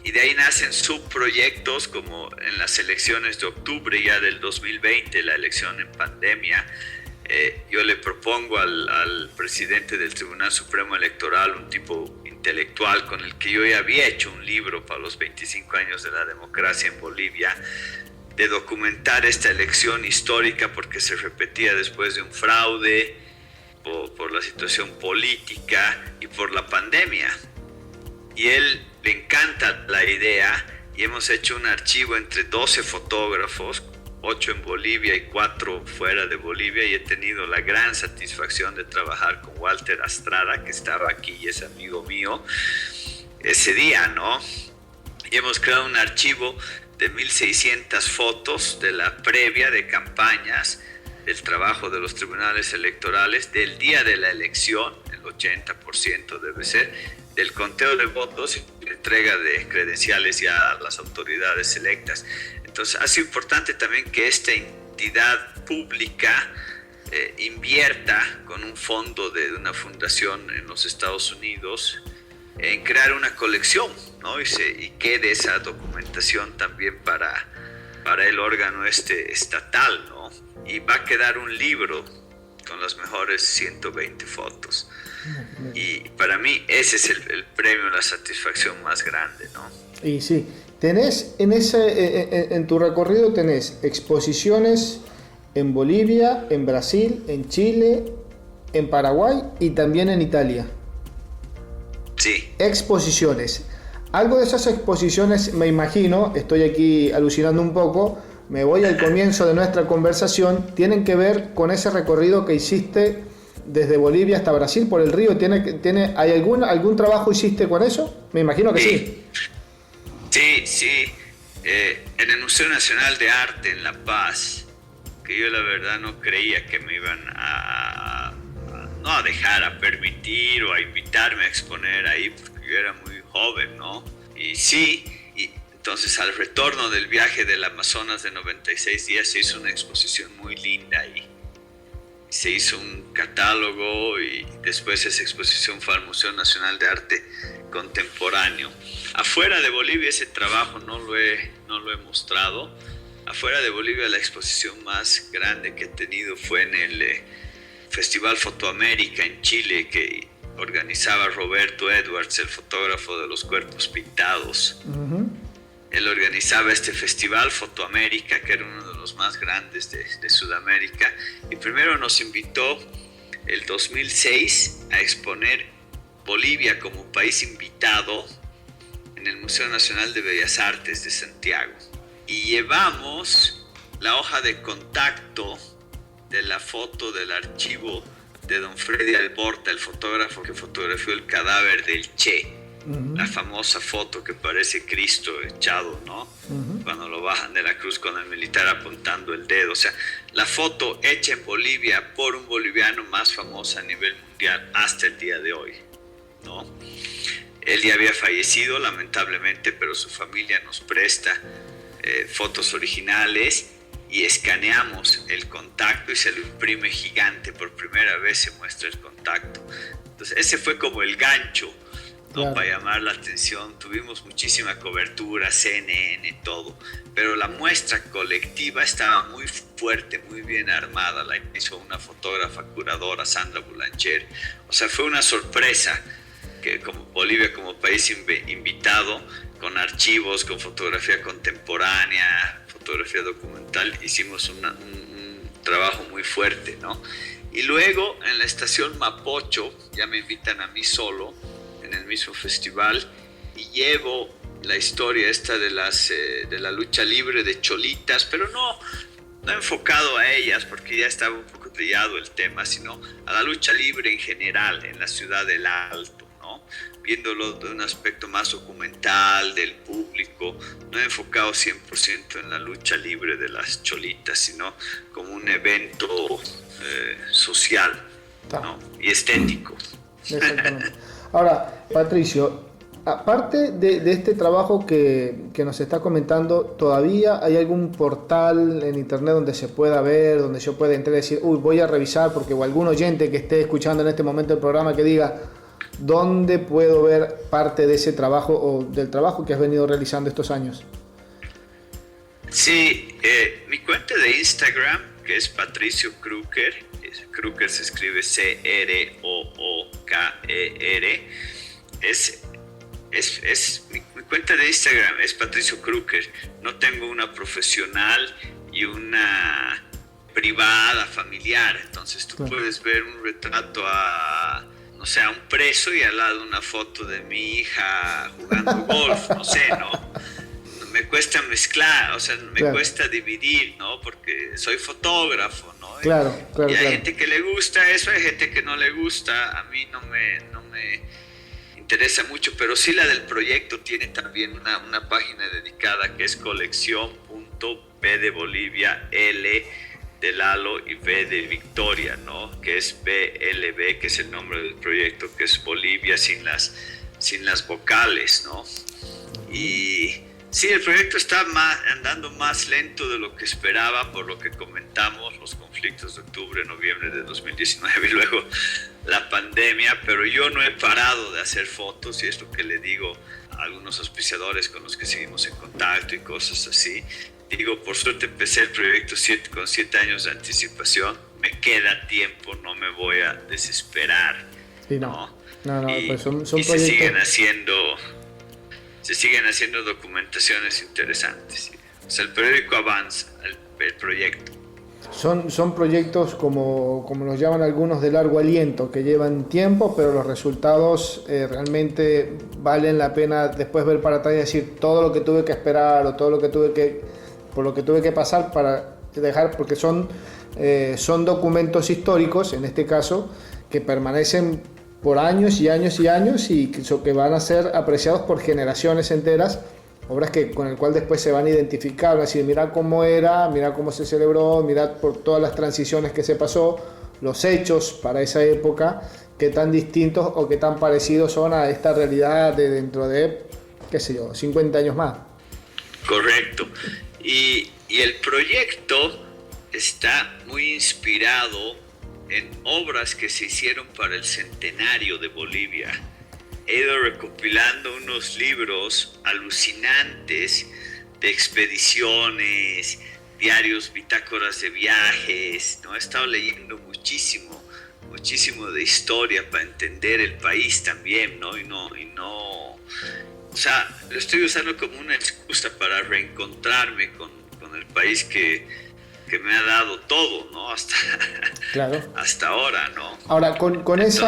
Y de ahí nacen subproyectos como en las elecciones de octubre ya del 2020, la elección en pandemia. Yo le propongo al presidente del Tribunal Supremo Electoral, un tipo intelectual con el que yo ya había hecho un libro para los 25 años de la democracia en Bolivia, de documentar esta elección histórica porque se repetía después de un fraude, por la situación política y por la pandemia. Y él le encanta la idea y hemos hecho un archivo entre 12 fotógrafos, 8 en Bolivia y 4 fuera de Bolivia, y he tenido la gran satisfacción de trabajar con Walter Astrada, que estaba aquí y es amigo mío ese día, ¿no? Y hemos creado un archivo de 1600 fotos de la previa de campañas, del trabajo de los tribunales electorales, del día de la elección, el 80% debe ser, del conteo de votos y la entrega de credenciales ya a las autoridades electas. Entonces, ha sido importante también que esta entidad pública invierta con un fondo de una fundación en los Estados Unidos en crear una colección, ¿no? Y quede esa documentación también para el órgano estatal, ¿no? Y va a quedar un libro con las mejores 120 fotos. Y para mí ese es el premio, la satisfacción más grande, ¿no?
Y sí, tenés en tu recorrido tenés exposiciones en Bolivia, en Brasil, en Chile, en Paraguay y también en Italia.
Sí.
Exposiciones. Algo de esas exposiciones, me imagino, estoy aquí alucinando un poco, me voy al comienzo de nuestra conversación, tienen que ver con ese recorrido que hiciste desde Bolivia hasta Brasil por el río. ¿Hay algún trabajo hiciste con eso? Me imagino que sí.
Sí. En el Museo Nacional de Arte en La Paz, que yo la verdad no creía que me iban no a dejar, a permitir o a invitarme a exponer ahí, porque yo era muy joven, ¿no? Y sí, y entonces al retorno del viaje del Amazonas de 96 días se hizo una exposición muy linda ahí. Se hizo un catálogo y después esa exposición fue al Museo Nacional de Arte Contemporáneo. Afuera de Bolivia ese trabajo no lo he mostrado. Afuera de Bolivia la exposición más grande que he tenido fue en el Festival Fotoamérica en Chile, que organizaba Roberto Edwards, el fotógrafo de los cuerpos pintados. Uh-huh. Él organizaba este festival Fotoamérica, que era uno de los más grandes de Sudamérica, y primero nos invitó el 2006 a exponer Bolivia como país invitado en el Museo Nacional de Bellas Artes de Santiago. Y llevamos la hoja de contacto de la foto del archivo de don Freddy Alborta, el fotógrafo que fotografió el cadáver del Che. Uh-huh. La famosa foto que parece Cristo echado, ¿no? Uh-huh. Cuando lo bajan de la cruz con el militar apuntando el dedo. O sea, la foto hecha en Bolivia por un boliviano más famosa a nivel mundial hasta el día de hoy, ¿no? Él ya había fallecido, lamentablemente, pero su familia nos presta fotos originales y escaneamos el contacto y se lo imprime gigante. Por primera vez se muestra el contacto. Entonces, ese fue como el gancho, ¿no? Claro. Para llamar la atención. Tuvimos muchísima cobertura, CNN, todo, pero la muestra colectiva estaba muy fuerte, muy bien armada. La hizo una fotógrafa curadora, Sandra Boulanger. O sea, fue una sorpresa que como Bolivia como país invitado, con archivos, con fotografía contemporánea, fotografía documental, hicimos un trabajo muy fuerte, ¿no? Y luego en la estación Mapocho ya me invitan a mí solo en el mismo festival y llevo la historia esta de la lucha libre de cholitas, pero no enfocado a ellas porque ya estaba un poco trillado el tema, sino a la lucha libre en general en la ciudad del Alto, ¿no? Viéndolo de un aspecto más documental del público, no enfocado 100% en la lucha libre de las cholitas, sino como un evento social, ¿no? Y estético.
Exactamente. Ahora, Patricio, Aparte de este trabajo que nos está comentando, ¿todavía hay algún portal en internet donde se pueda ver, donde yo pueda entrar y decir, uy, voy a revisar, porque o algún oyente que esté escuchando en este momento el programa que diga, ¿dónde puedo ver parte de ese trabajo o del trabajo que has venido realizando estos años?
Sí, mi cuenta de Instagram, que es Patricio Krooker, Krooker se escribe Crooker, mi cuenta de Instagram es Patricio Krooker. No tengo una profesional y una privada, familiar. Entonces tú puedes ver un retrato a un preso y al lado una foto de mi hija jugando golf, no sé, ¿no? Me cuesta mezclar, cuesta dividir, ¿no? Porque soy fotógrafo, ¿no?
Claro.
Y hay gente que le gusta eso, hay gente que no le gusta. A mí no me interesa mucho, pero sí la del proyecto tiene también una página dedicada que es colección.b de Bolivia, L de Lalo y V de Victoria, ¿no? Que es BLB, que es el nombre del proyecto, que es Bolivia sin las vocales, ¿no? Y sí, el proyecto está andando más lento de lo que esperaba, por lo que comentamos, los conflictos de octubre, noviembre de 2019 y luego la pandemia, pero yo no he parado de hacer fotos y es lo que le digo a algunos auspiciadores con los que seguimos en contacto y cosas así. Digo, por suerte empecé el proyecto con 7 años de anticipación, me queda tiempo, no me voy a desesperar.
Sí, no, pues son
y
proyectos...
se siguen haciendo documentaciones interesantes. O sea, el periódico avanza, el proyecto.
Son proyectos como los llaman algunos de largo aliento, que llevan tiempo, pero los resultados realmente valen la pena después ver para atrás y decir todo lo que tuve que esperar o todo lo que por lo que tuve que pasar para dejar, porque son documentos históricos, en este caso, que permanecen por años y años y años y que van a ser apreciados por generaciones enteras, obras con el cual después se van a identificar, van a decir, mira cómo era, mira cómo se celebró, mira por todas las transiciones que se pasó, los hechos para esa época, qué tan distintos o qué tan parecidos son a esta realidad de dentro de, 50 años más.
Correcto. Y el proyecto está muy inspirado en obras que se hicieron para el centenario de Bolivia. He ido recopilando unos libros alucinantes de expediciones, diarios, bitácoras de viajes, ¿no? He estado leyendo muchísimo de historia para entender el país también, ¿no? Lo estoy usando como una excusa para reencontrarme con el país que me ha dado todo, ¿no? Hasta ahora, ¿no? Ahora,
Entonces,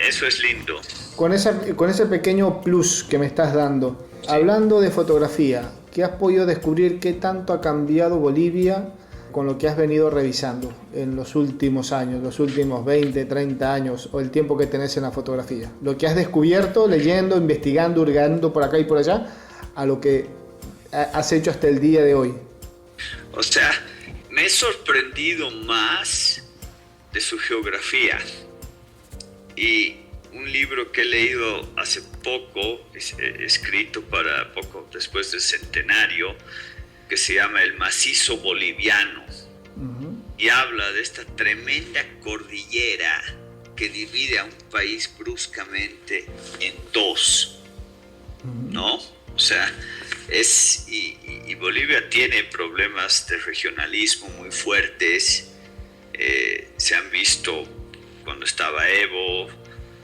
eso es lindo.
Con ese pequeño plus que me estás dando, sí. Hablando de fotografía, ¿qué has podido descubrir? ¿Qué tanto ha cambiado Bolivia con lo que has venido revisando en los últimos años, los últimos 20, 30 años o el tiempo que tenés en la fotografía? Lo que has descubierto, leyendo, investigando, hurgando por acá y por allá, a lo que has hecho hasta el día de hoy.
O sea, me he sorprendido más de su geografía. Y un libro que he leído hace poco, escrito para poco después del centenario, que se llama El Macizo Boliviano, y habla de esta tremenda cordillera que divide a un país bruscamente en dos, ¿no? O sea, y Bolivia tiene problemas de regionalismo muy fuertes, se han visto cuando estaba Evo,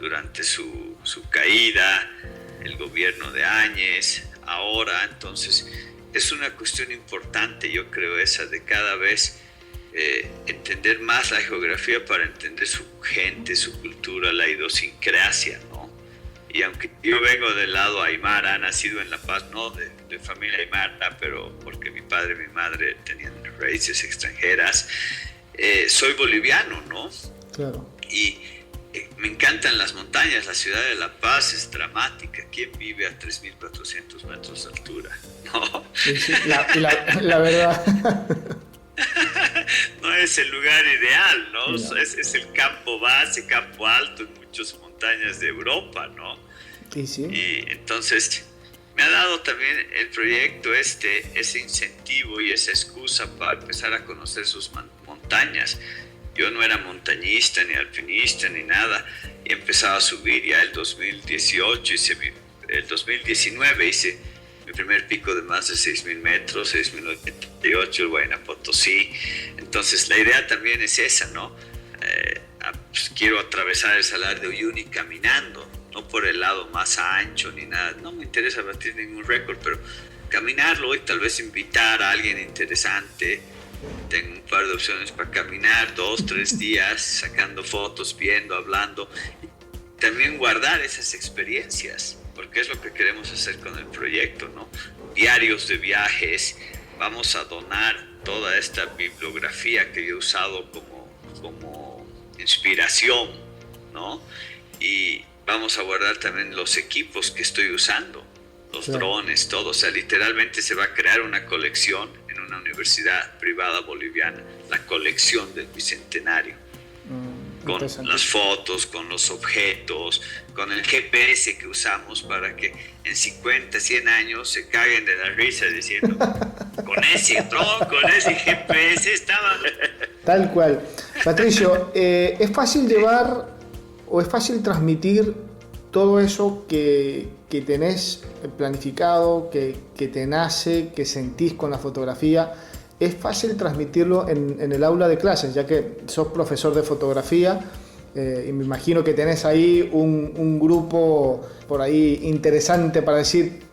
durante su caída, el gobierno de Áñez, ahora. Entonces es una cuestión importante, yo creo, esa de cada vez entender más la geografía para entender su gente, su cultura, la idiosincrasia, ¿no? Y aunque yo vengo del lado aymara, nacido en La Paz, no de familia aymara, pero porque mi padre y mi madre tenían raíces extranjeras, soy boliviano, ¿no? Claro. Y me encantan las montañas, la ciudad de La Paz es dramática. ¿Quién vive a 3.400 metros de altura? ¿No?
Sí, la verdad.
No es el lugar ideal, ¿no?
No.
Es el campo base, campo alto en muchas montañas de Europa, ¿no?
Y sí.
Y entonces me ha dado también el proyecto ese incentivo y esa excusa para empezar a conocer sus montañas. Yo no era montañista, ni alpinista, ni nada, y empezaba a subir ya el 2018, el 2019 hice mi primer pico de más de 6.000 metros, 6.088, el Huayna Potosí. Entonces la idea también es esa, ¿no? Pues quiero atravesar el Salar de Uyuni caminando, no por el lado más ancho ni nada, no me interesa batir ningún récord, pero caminarlo y tal vez invitar a alguien interesante. Tengo un par de opciones para caminar, 2-3 días, sacando fotos, viendo, hablando. Y también guardar esas experiencias, porque es lo que queremos hacer con el proyecto, ¿no? Diarios de viajes, vamos a donar toda esta bibliografía que yo he usado como inspiración, ¿no? Y vamos a guardar también los equipos que estoy usando, los drones, todo. O sea, literalmente se va a crear una colección en una universidad privada boliviana, la colección del Bicentenario. Con las fotos, con los objetos, con el GPS que usamos para que en 50, 100 años se caguen de la risa diciendo, con ese dron, con ese GPS estaba...
Tal cual. Patricio, ¿es fácil llevar o es fácil transmitir todo eso que tenés planificado, que te nace, que sentís con la fotografía? ¿Es fácil transmitirlo en el aula de clases, ya que sos profesor de fotografía? Y me imagino que tenés ahí un grupo por ahí interesante para decir,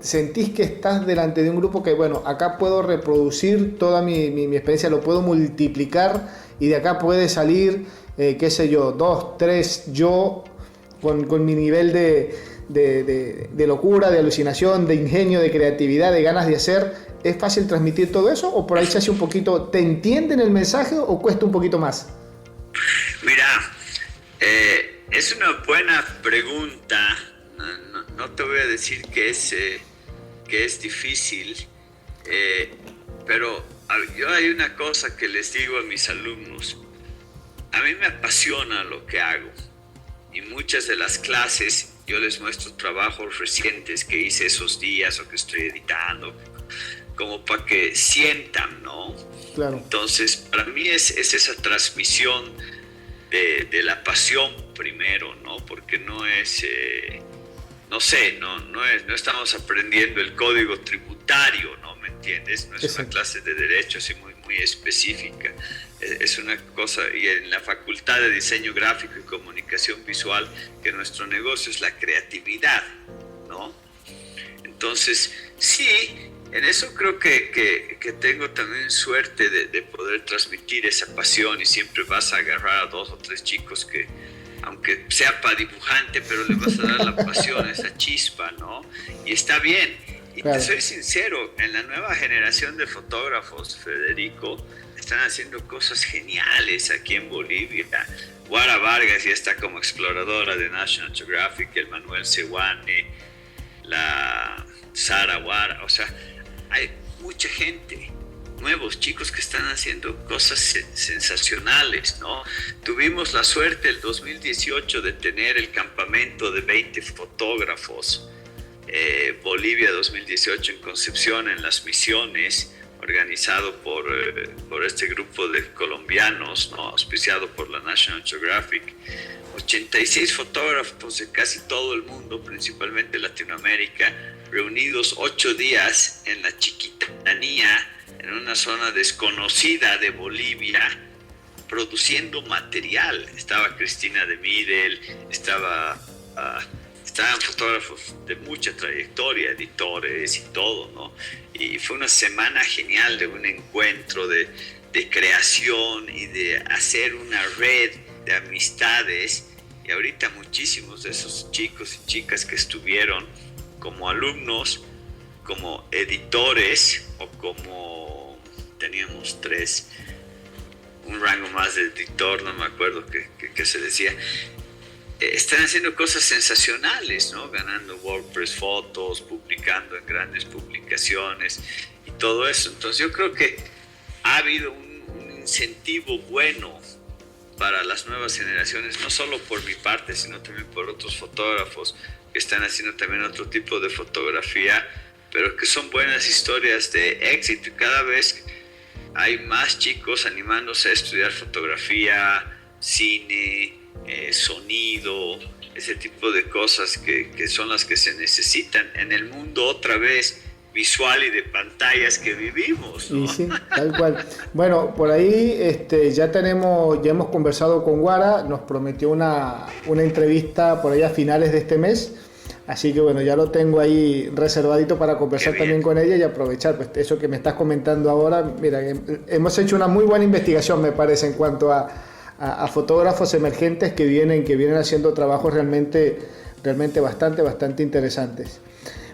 sentís que estás delante de un grupo que, bueno, acá puedo reproducir toda mi experiencia, lo puedo multiplicar y de acá puede salir, qué sé yo, 2, 3, yo con mi nivel de locura, de alucinación, de ingenio, de creatividad, de ganas de hacer. ¿Es fácil transmitir todo eso o por ahí se hace un poquito, te entienden el mensaje o cuesta un poquito más?
Mira, es una buena pregunta. No te voy a decir que es difícil, pero yo hay una cosa que les digo a mis alumnos. A mí me apasiona lo que hago y muchas de las clases yo les muestro trabajos recientes que hice esos días o que estoy editando, como para que sientan, ¿no?
Claro.
Entonces, para mí es esa transmisión de la pasión primero, ¿no? Porque no es, no estamos aprendiendo el código tributario, ¿no? ¿Me entiendes? No es una clase de derecho así muy específica. Es una cosa, y en la Facultad de Diseño Gráfico y Comunicación Visual, que nuestro negocio es la creatividad, ¿no? Entonces, sí, en eso creo que tengo también suerte de poder transmitir esa pasión, y siempre vas a agarrar a 2 o 3 chicos que, aunque sea para dibujante, pero le vas a dar la pasión, esa chispa, ¿no? Y está bien. Y claro, te soy sincero, en la nueva generación de fotógrafos, Federico, están haciendo cosas geniales aquí en Bolivia. Guara Vargas ya está como exploradora de National Geographic, el Manuel Sewane, la Sara Guara, o sea, hay mucha gente, nuevos chicos que están haciendo cosas sensacionales, ¿no? Tuvimos la suerte el 2018 de tener el campamento de 20 fotógrafos, Bolivia 2018 en Concepción, en Las Misiones, organizado por este grupo de colombianos, ¿no? Auspiciado por la National Geographic. 86 fotógrafos de casi todo el mundo, principalmente Latinoamérica, reunidos 8 días en la Chiquitanía, en una zona desconocida de Bolivia, produciendo material. Estaba Cristina de Midel, estaban fotógrafos de mucha trayectoria, editores y todo, ¿no? Y fue una semana genial de un encuentro de creación y de hacer una red de amistades. Y ahorita muchísimos de esos chicos y chicas que estuvieron como alumnos, como editores o como teníamos 3, un rango más de editor, no me acuerdo qué se decía, están haciendo cosas sensacionales, ¿no? Ganando WordPress fotos, publicando en grandes publicaciones y todo eso. Entonces yo creo que ha habido un incentivo bueno para las nuevas generaciones, no solo por mi parte, sino también por otros fotógrafos que están haciendo también otro tipo de fotografía, pero que son buenas historias de éxito. Y cada vez hay más chicos animándose a estudiar fotografía, cine, sonido, ese tipo de cosas que son las que se necesitan en el mundo otra vez visual y de pantallas que vivimos, ¿no?
Y sí, tal cual. Bueno, por ahí ya hemos conversado con Guara, nos prometió una entrevista por ahí a finales de este mes, así que bueno, ya lo tengo ahí reservadito para conversar también con ella y aprovechar pues eso que me estás comentando ahora. Mira, hemos hecho una muy buena investigación, me parece, en cuanto a fotógrafos emergentes que vienen haciendo trabajos realmente bastante interesantes.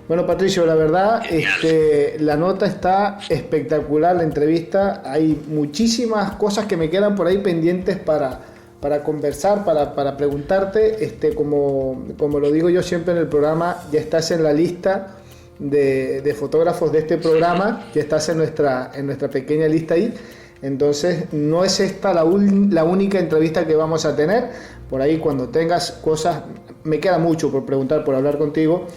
Bueno, Patricio, la verdad, la nota está espectacular, la entrevista. Hay muchísimas cosas que me quedan por ahí pendientes para conversar, para preguntarte. Como lo digo yo siempre en el programa, ya estás en la lista de fotógrafos de este programa, ya estás en nuestra pequeña lista ahí. Entonces, no es esta la única entrevista que vamos a tener. Por ahí, cuando tengas cosas, me queda mucho por preguntar, por hablar contigo.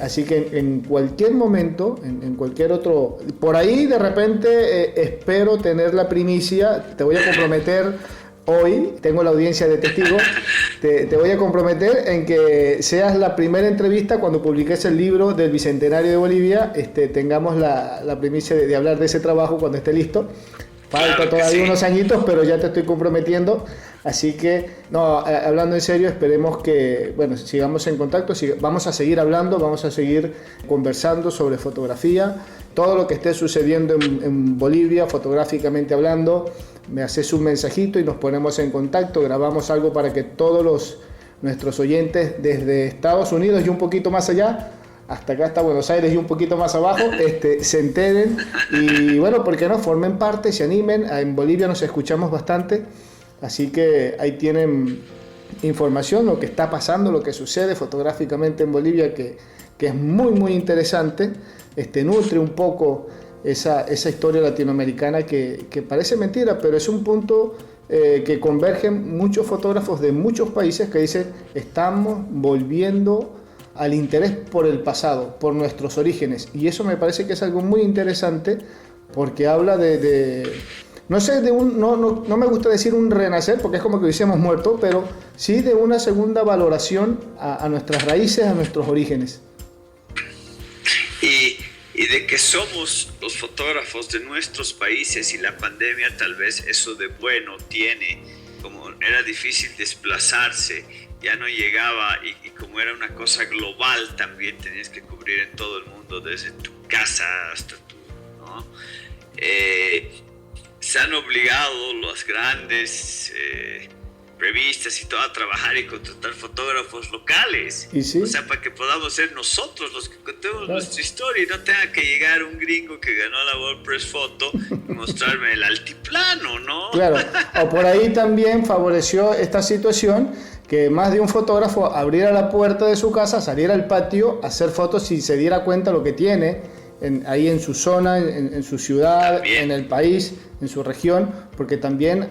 Así que en cualquier momento, en cualquier otro, por ahí de repente espero tener la primicia. Te voy a comprometer hoy, tengo la audiencia de testigos, te voy a comprometer en que seas la primera entrevista cuando publiques el libro del Bicentenario de Bolivia, tengamos la primicia de hablar de ese trabajo cuando esté listo. Falta
claro
todavía
sí.
Unos añitos, pero ya te estoy comprometiendo. Así que, no, hablando en serio, esperemos que, bueno, sigamos en contacto, vamos a seguir hablando, vamos a seguir conversando sobre fotografía, todo lo que esté sucediendo en Bolivia, fotográficamente hablando. Me haces un mensajito y nos ponemos en contacto, grabamos algo para que todos nuestros oyentes desde Estados Unidos y un poquito más allá, hasta acá hasta Buenos Aires y un poquito más abajo, se enteren y bueno, ¿por qué no? Formen parte, se animen. En Bolivia nos escuchamos bastante, así que ahí tienen información, lo que está pasando, lo que sucede fotográficamente en Bolivia, que es muy interesante. Nutre un poco esa historia latinoamericana que parece mentira, pero es un punto que convergen muchos fotógrafos de muchos países que dicen, estamos volviendo al interés por el pasado, por nuestros orígenes, y eso me parece que es algo muy interesante porque habla no sé, no me gusta decir un renacer porque es como que hubiésemos muerto, pero sí de una segunda valoración a nuestras raíces, a nuestros orígenes.
Y de que somos los fotógrafos de nuestros países, y la pandemia tal vez eso de bueno tiene, como era difícil desplazarse, ya no llegaba, y como era una cosa global también tenías que cubrir en todo el mundo, desde tu casa hasta tu, ¿no? Se han obligado las grandes revistas y todo a trabajar y contratar fotógrafos locales.
¿Y sí?
O sea, para que podamos ser nosotros los que contemos
claro.
nuestra historia y no tenga que llegar un gringo que ganó la WordPress Photo y mostrarme el altiplano, ¿no?
Claro, o por ahí también favoreció esta situación que más de un fotógrafo abriera la puerta de su casa, saliera al patio a hacer fotos y se diera cuenta lo que tiene ahí en su zona, en su ciudad,
también.
En el país, en su región, porque también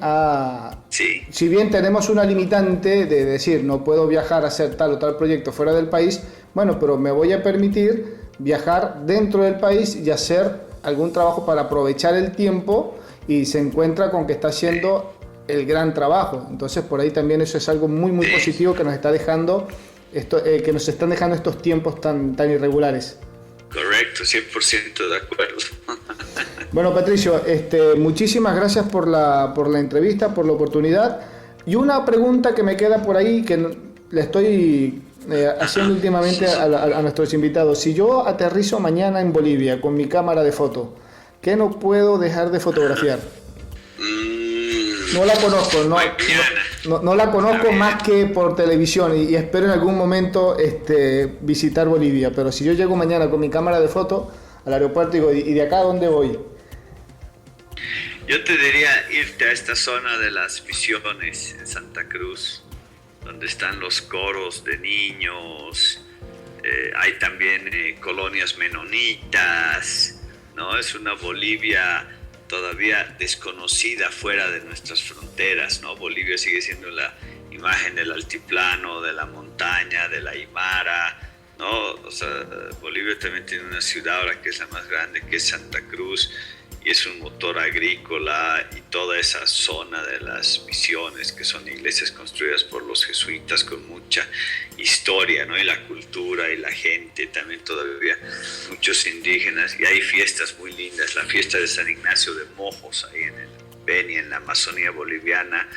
sí.
Si bien tenemos una limitante de decir no puedo viajar a hacer tal o tal proyecto fuera del país, bueno, pero me voy a permitir viajar dentro del país y hacer algún trabajo para aprovechar el tiempo, y se encuentra con que está haciendo el gran trabajo. Entonces por ahí también eso es algo muy positivo que nos está dejando que nos están dejando estos tiempos tan irregulares.
Correcto, 100% de acuerdo.
Bueno, Patricio, muchísimas gracias por la entrevista, por la oportunidad. Y una pregunta que me queda por ahí, que le estoy haciendo últimamente a nuestros invitados. Si yo aterrizo mañana en Bolivia con mi cámara de foto, ¿qué no puedo dejar de fotografiar? No la conozco, no la conozco más que por televisión, y espero en algún momento visitar Bolivia, pero si yo llego mañana con mi cámara de foto al aeropuerto y digo, ¿y de acá a dónde voy?
Yo te diría irte a esta zona de las Misiones en Santa Cruz, donde están los coros de niños, hay también colonias menonitas, ¿no? Es una Bolivia todavía desconocida fuera de nuestras fronteras, ¿no? Bolivia sigue siendo la imagen del altiplano, de la montaña, de la Aymara, ¿no? O sea, Bolivia también tiene una ciudad ahora que es la más grande, que es Santa Cruz, y es un motor agrícola, y toda esa zona de las misiones, que son iglesias construidas por los jesuitas con mucha historia, ¿no? Y la cultura y la gente, también todavía muchos indígenas, y hay fiestas muy lindas. La fiesta de San Ignacio de Mojos, ahí en el Beni, en la Amazonía boliviana,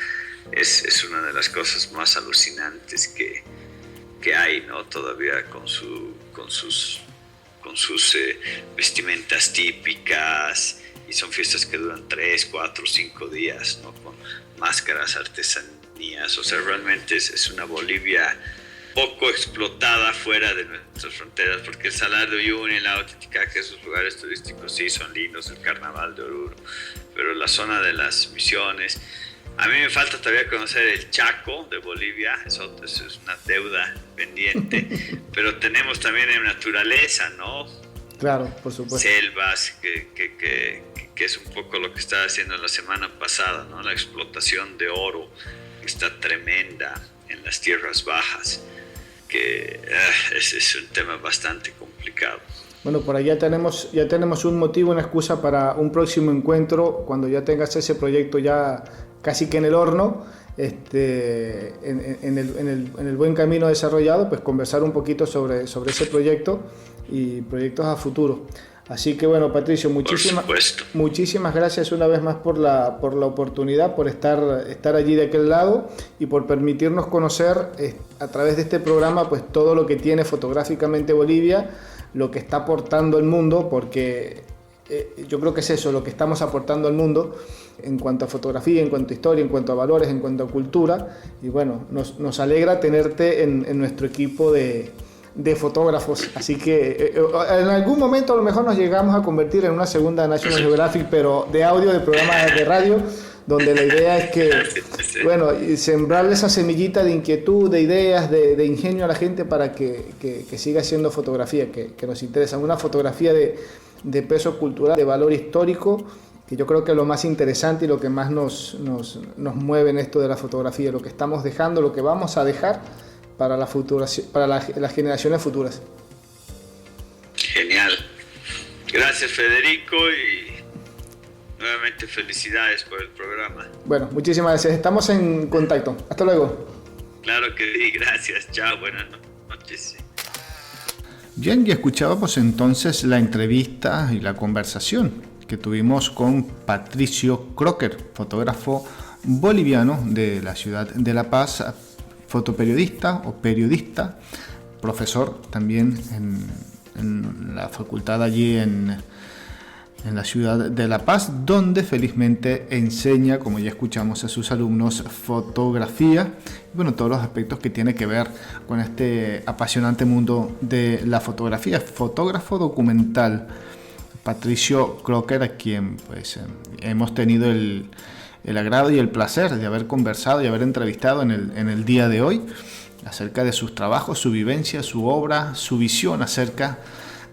es una de las cosas más alucinantes que hay, ¿no? Todavía con sus vestimentas típicas, y son fiestas que duran 3, 4, 5 días, ¿no? Con máscaras, artesanías. O sea, realmente es una Bolivia poco explotada fuera de nuestras fronteras, porque el Salar de Uyuni, el lago Titicaca, esos lugares turísticos sí son lindos, el Carnaval de Oruro, pero la zona de las misiones. A mí me falta todavía conocer el Chaco de Bolivia, eso es una deuda pendiente, pero tenemos también en naturaleza, ¿no?
Claro, por supuesto.
Selvas, que es un poco lo que estaba haciendo la semana pasada, ¿no? La explotación de oro está tremenda en las tierras bajas, que es un tema bastante complicado.
Bueno, por ahí ya tenemos un motivo, una excusa para un próximo encuentro, cuando ya tengas ese proyecto ya casi que en el horno, en el buen camino desarrollado, pues conversar un poquito sobre ese proyecto y proyectos a futuro. Así que bueno, Patricio, muchísimas gracias una vez más por la oportunidad, por estar allí de aquel lado y por permitirnos conocer a través de este programa pues todo lo que tiene fotográficamente Bolivia, lo que está aportando el mundo, porque yo creo que es eso, lo que estamos aportando al mundo en cuanto a fotografía, en cuanto a historia, en cuanto a valores, en cuanto a cultura. Y bueno, nos alegra tenerte en nuestro equipo de fotógrafos, así que en algún momento a lo mejor nos llegamos a convertir en una segunda National Geographic, pero de audio, de programas de radio, donde la idea es que, bueno, sembrarle esa semillita de inquietud, de ideas, de ingenio a la gente para que siga haciendo fotografía, que nos interesa, una fotografía de peso cultural, de valor histórico, que yo creo que es lo más interesante y lo que más nos mueve en esto de la fotografía, lo que estamos dejando, lo que vamos a dejar para las generaciones futuras.
Genial. Gracias, Federico, y nuevamente felicidades por el programa.
Bueno, muchísimas gracias. Estamos en contacto. Hasta luego.
Claro que sí, gracias. Chao, buenas noches.
Bien, y escuchábamos entonces la entrevista y la conversación que tuvimos con Patricio Crocker, fotógrafo boliviano de la ciudad de La Paz, fotoperiodista o periodista, profesor también en la facultad allí en la ciudad de La Paz, donde felizmente enseña, como ya escuchamos, a sus alumnos fotografía, y bueno, todos los aspectos que tiene que ver con este apasionante mundo de la fotografía. Fotógrafo documental, Patricio Crocker, a quien pues hemos tenido el agrado y el placer de haber conversado y haber entrevistado en el día de hoy acerca de sus trabajos, su vivencia, su obra, su visión acerca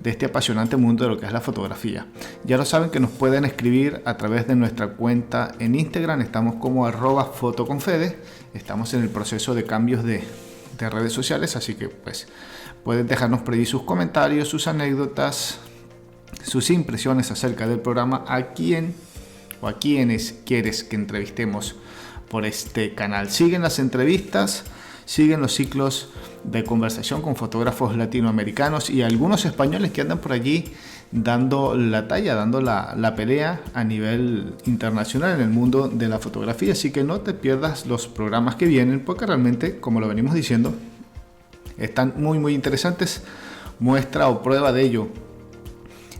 de este apasionante mundo de lo que es la fotografía. Ya lo saben que nos pueden escribir a través de nuestra cuenta en Instagram, estamos como @fotoconfede, estamos en el proceso de cambios de redes sociales, así que pues pueden dejarnos por allí sus comentarios, sus anécdotas, sus impresiones acerca del programa, a quienes quieres que entrevistemos por este canal. Siguen las entrevistas, siguen los ciclos de conversación con fotógrafos latinoamericanos y algunos españoles que andan por allí dando la talla, dando la pelea a nivel internacional en el mundo de la fotografía. Así que no te pierdas los programas que vienen, porque realmente, como lo venimos diciendo, están muy interesantes. Muestra o prueba de ello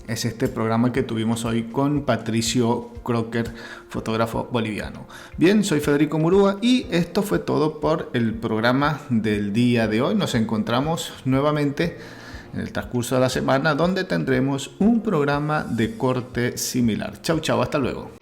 es este programa que tuvimos hoy con Patricio Crocker, fotógrafo boliviano. Bien, soy Federico Murúa y esto fue todo por el programa del día de hoy. Nos encontramos nuevamente en el transcurso de la semana, donde tendremos un programa de corte similar. Chau, hasta luego.